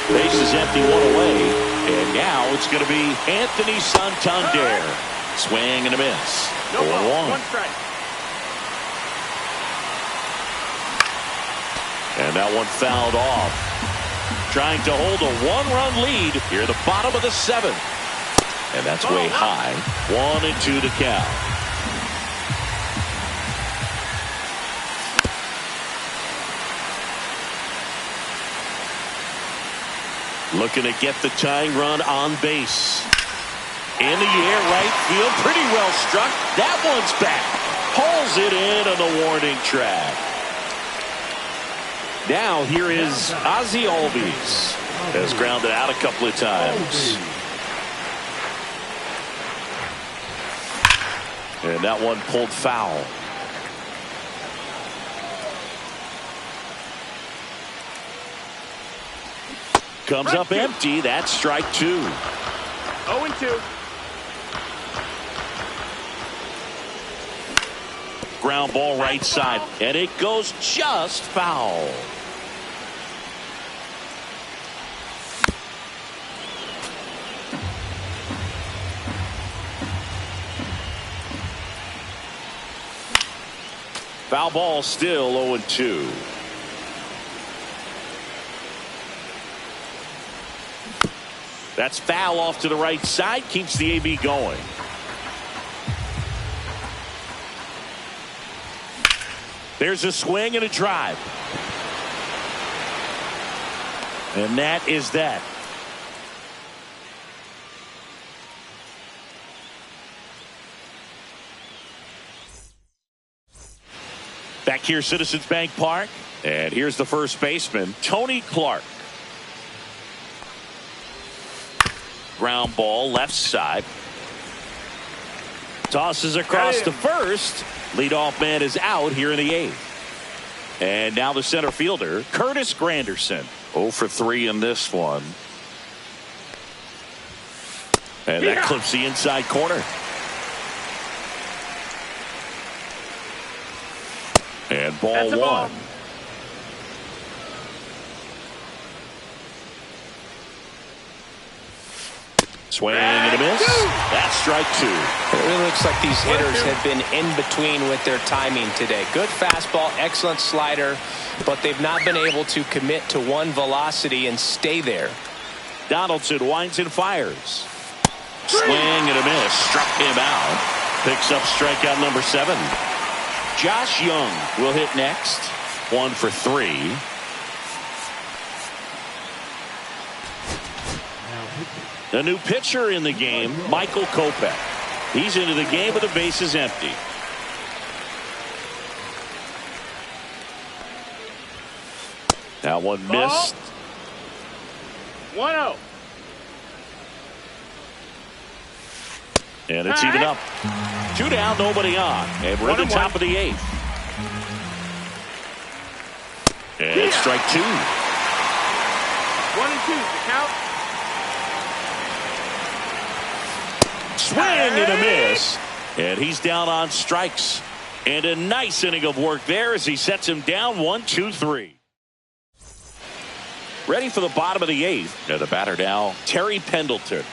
Base is empty, 1 away. And now it's going to be Anthony Santander. Swing and a miss. 4-1. 1 strike. And that one fouled off. Trying to hold a 1-run lead here at the bottom of the 7th. And that's way high. 1-2 to count. Looking to get the tying run on base. In the air, right field. Pretty well struck. That one's back. Pulls it in on the warning track. Now here is Ozzie Albies. Has grounded out a couple of times. And that one pulled foul. Comes up empty. That's strike 2. 0-2. Ground ball right side. And it goes just foul. Foul ball still 0-2. That's foul off to the right side. Keeps the AB going. There's a swing and a drive. And that is that. Back here, Citizens Bank Park. And here's the first baseman, Tony Clark. Ground ball left side. Tosses across to first. Leadoff man is out here in the 8th. And now the center fielder, Curtis Granderson. 0 for 3 in this one. And that clips the inside corner. And ball 1. Swing and a miss. That's strike 2. It really looks like these hitters have been in between with their timing today. Good fastball, excellent slider, but they've not been able to commit to one velocity and stay there. Donaldson winds and fires. Swing and a miss. Struck him out. Picks up strikeout number 7. Josh Young will hit next. 1 for 3. A new pitcher in the game, Michael Kopech. He's into the game with the bases empty. That one missed. 1-0. And it's even up. 2 down, nobody on. And we're at the top of the 8th. And strike 2. 1-2. The count. Swing and a miss. And he's down on strikes. And a nice inning of work there as he sets him down 1-2-3. Ready for the bottom of the 8th. And the batter now, Terry Pendleton.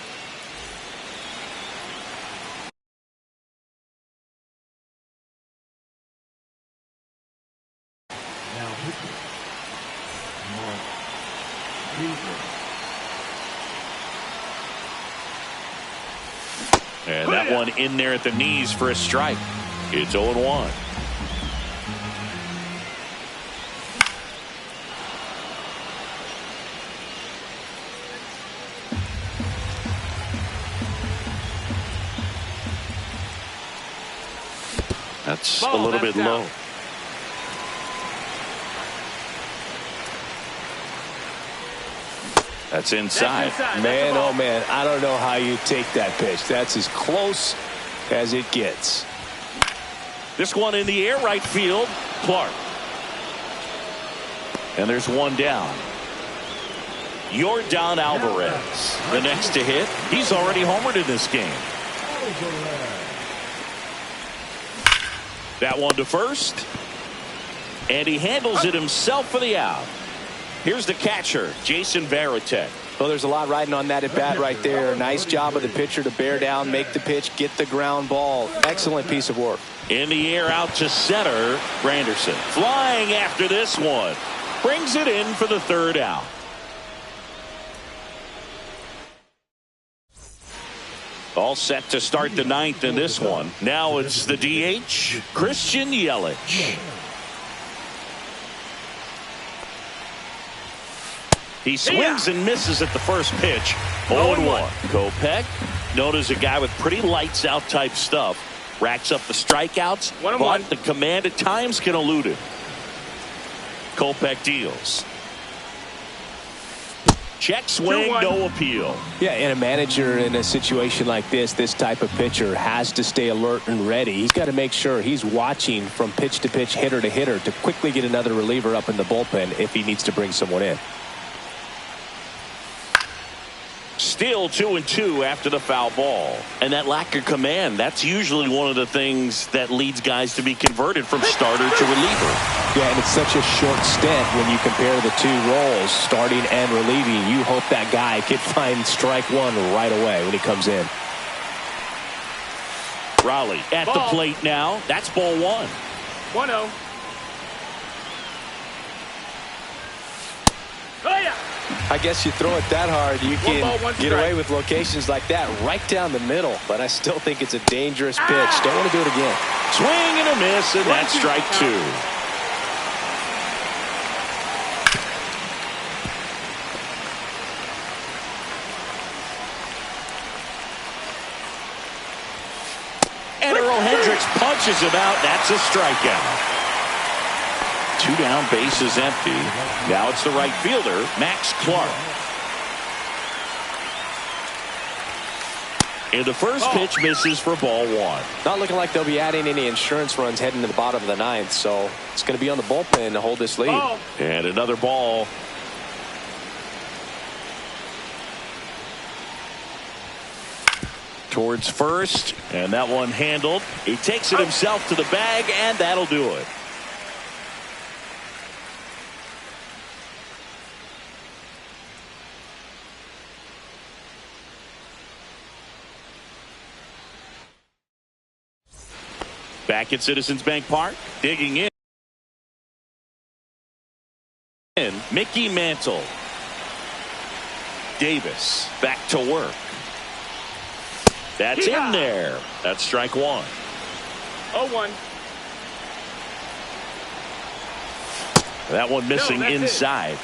And that one in there at the knees for a strike. It's 0-1. That's a little bit low. That's inside. Man, oh man, I don't know how you take that pitch. That's as close as it gets. This one in the air, right field, Clark. And there's one down. Yordan Alvarez, the next to hit. He's already homered in this game. That one to first. And he handles it himself for the out. Here's the catcher, Jason Varitek. Well, there's a lot riding on that at bat right there. Nice job of the pitcher to bear down, make the pitch, get the ground ball. Excellent piece of work. In the air out to center, Granderson flying after this one. Brings it in for the 3rd out. All set to start the 9th in this one. Now it's the DH, Christian Yelich. He swings and misses at the first pitch. 0-1. Kopech, known as a guy with pretty lights out type stuff. Racks up the strikeouts, but the command at times can elude him. Kopech deals. Check swing, no appeal. Yeah, and a manager in a situation like this type of pitcher has to stay alert and ready. He's got to make sure he's watching from pitch to pitch, hitter to hitter to quickly get another reliever up in the bullpen if he needs to bring someone in. Still 2-2 after the foul ball. And that lack of command, that's usually one of the things that leads guys to be converted from starter to reliever. Yeah, and it's such a short stint when you compare the 2 roles, starting and relieving. You hope that guy can find strike 1 right away when he comes in. Raleigh at the plate now. That's ball 1. 1-0. Oh, yeah. I guess you throw it that hard, you can get away with locations like that right down the middle. But I still think it's a dangerous pitch. Don't want to do it again. Swing and a miss, and that's strike 2. And Earl Hendricks punches him out. That's a strikeout. 2 down, base is empty. Now it's the right fielder, Max Clark. And the first pitch misses for ball 1. Not looking like they'll be adding any insurance runs heading to the bottom of the 9th, so it's going to be on the bullpen to hold this lead. And another ball. Towards first, and that one handled. He takes it himself to the bag, and that'll do it. Back at Citizens Bank Park, digging in. Mickey Mantle. Davis back to work. That's in there. That's strike 1. 0-1. That one missing inside.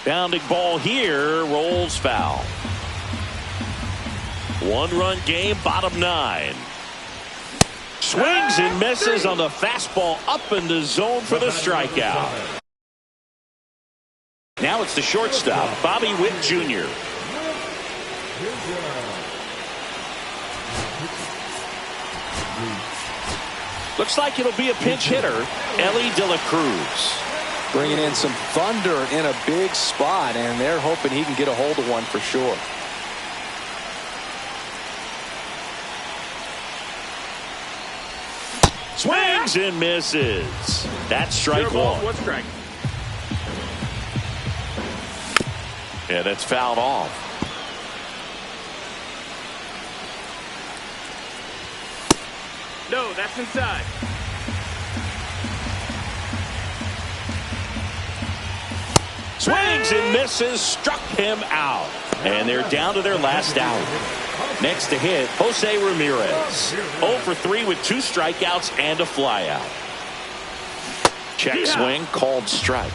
Bounding ball here, rolls foul. 1-run game, bottom 9. Swings and misses on the fastball up in the zone for the strikeout. Now it's the shortstop, Bobby Witt Jr. Looks like it'll be a pinch hitter, Ellie De La Cruz. Bringing in some thunder in a big spot, and they're hoping he can get a hold of one for sure. Swings and misses. That's strike one. One strike. Yeah, that's fouled off. No, that's inside. Swings and misses, struck him out. And they're down to their last out. Next to hit, Jose Ramirez. 0 for 3 with 2 strikeouts and a flyout. Check swing, called strike.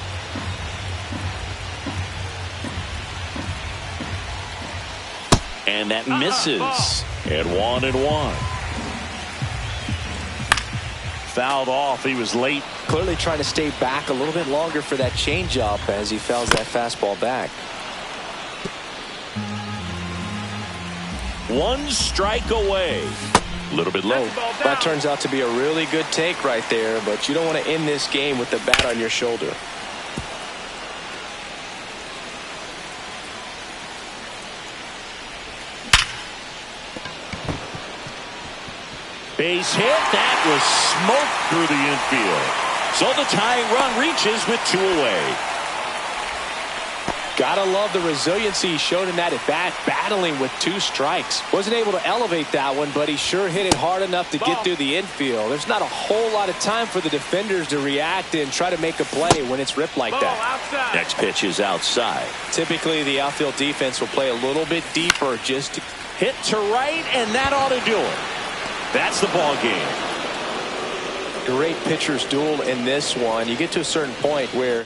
And that misses. At 1-1. Fouled off. He was late. Clearly trying to stay back a little bit longer for that changeup as he fouls that fastball back. 1 strike away. A little bit low. That turns out to be a really good take right there, but you don't want to end this game with the bat on your shoulder. Base hit. That was smoke through the infield. So the tying run reaches with 2 away. Gotta love the resiliency he showed in that at bat, battling with 2 strikes. Wasn't able to elevate that one, but he sure hit it hard enough to get through the infield. There's not a whole lot of time for the defenders to react and try to make a play when it's ripped like that. Outside. Next pitch is outside. Typically, the outfield defense will play a little bit deeper just to Hit to right, and that ought to do it. That's the ball game. great pitcher's duel in this one. You get to a certain point where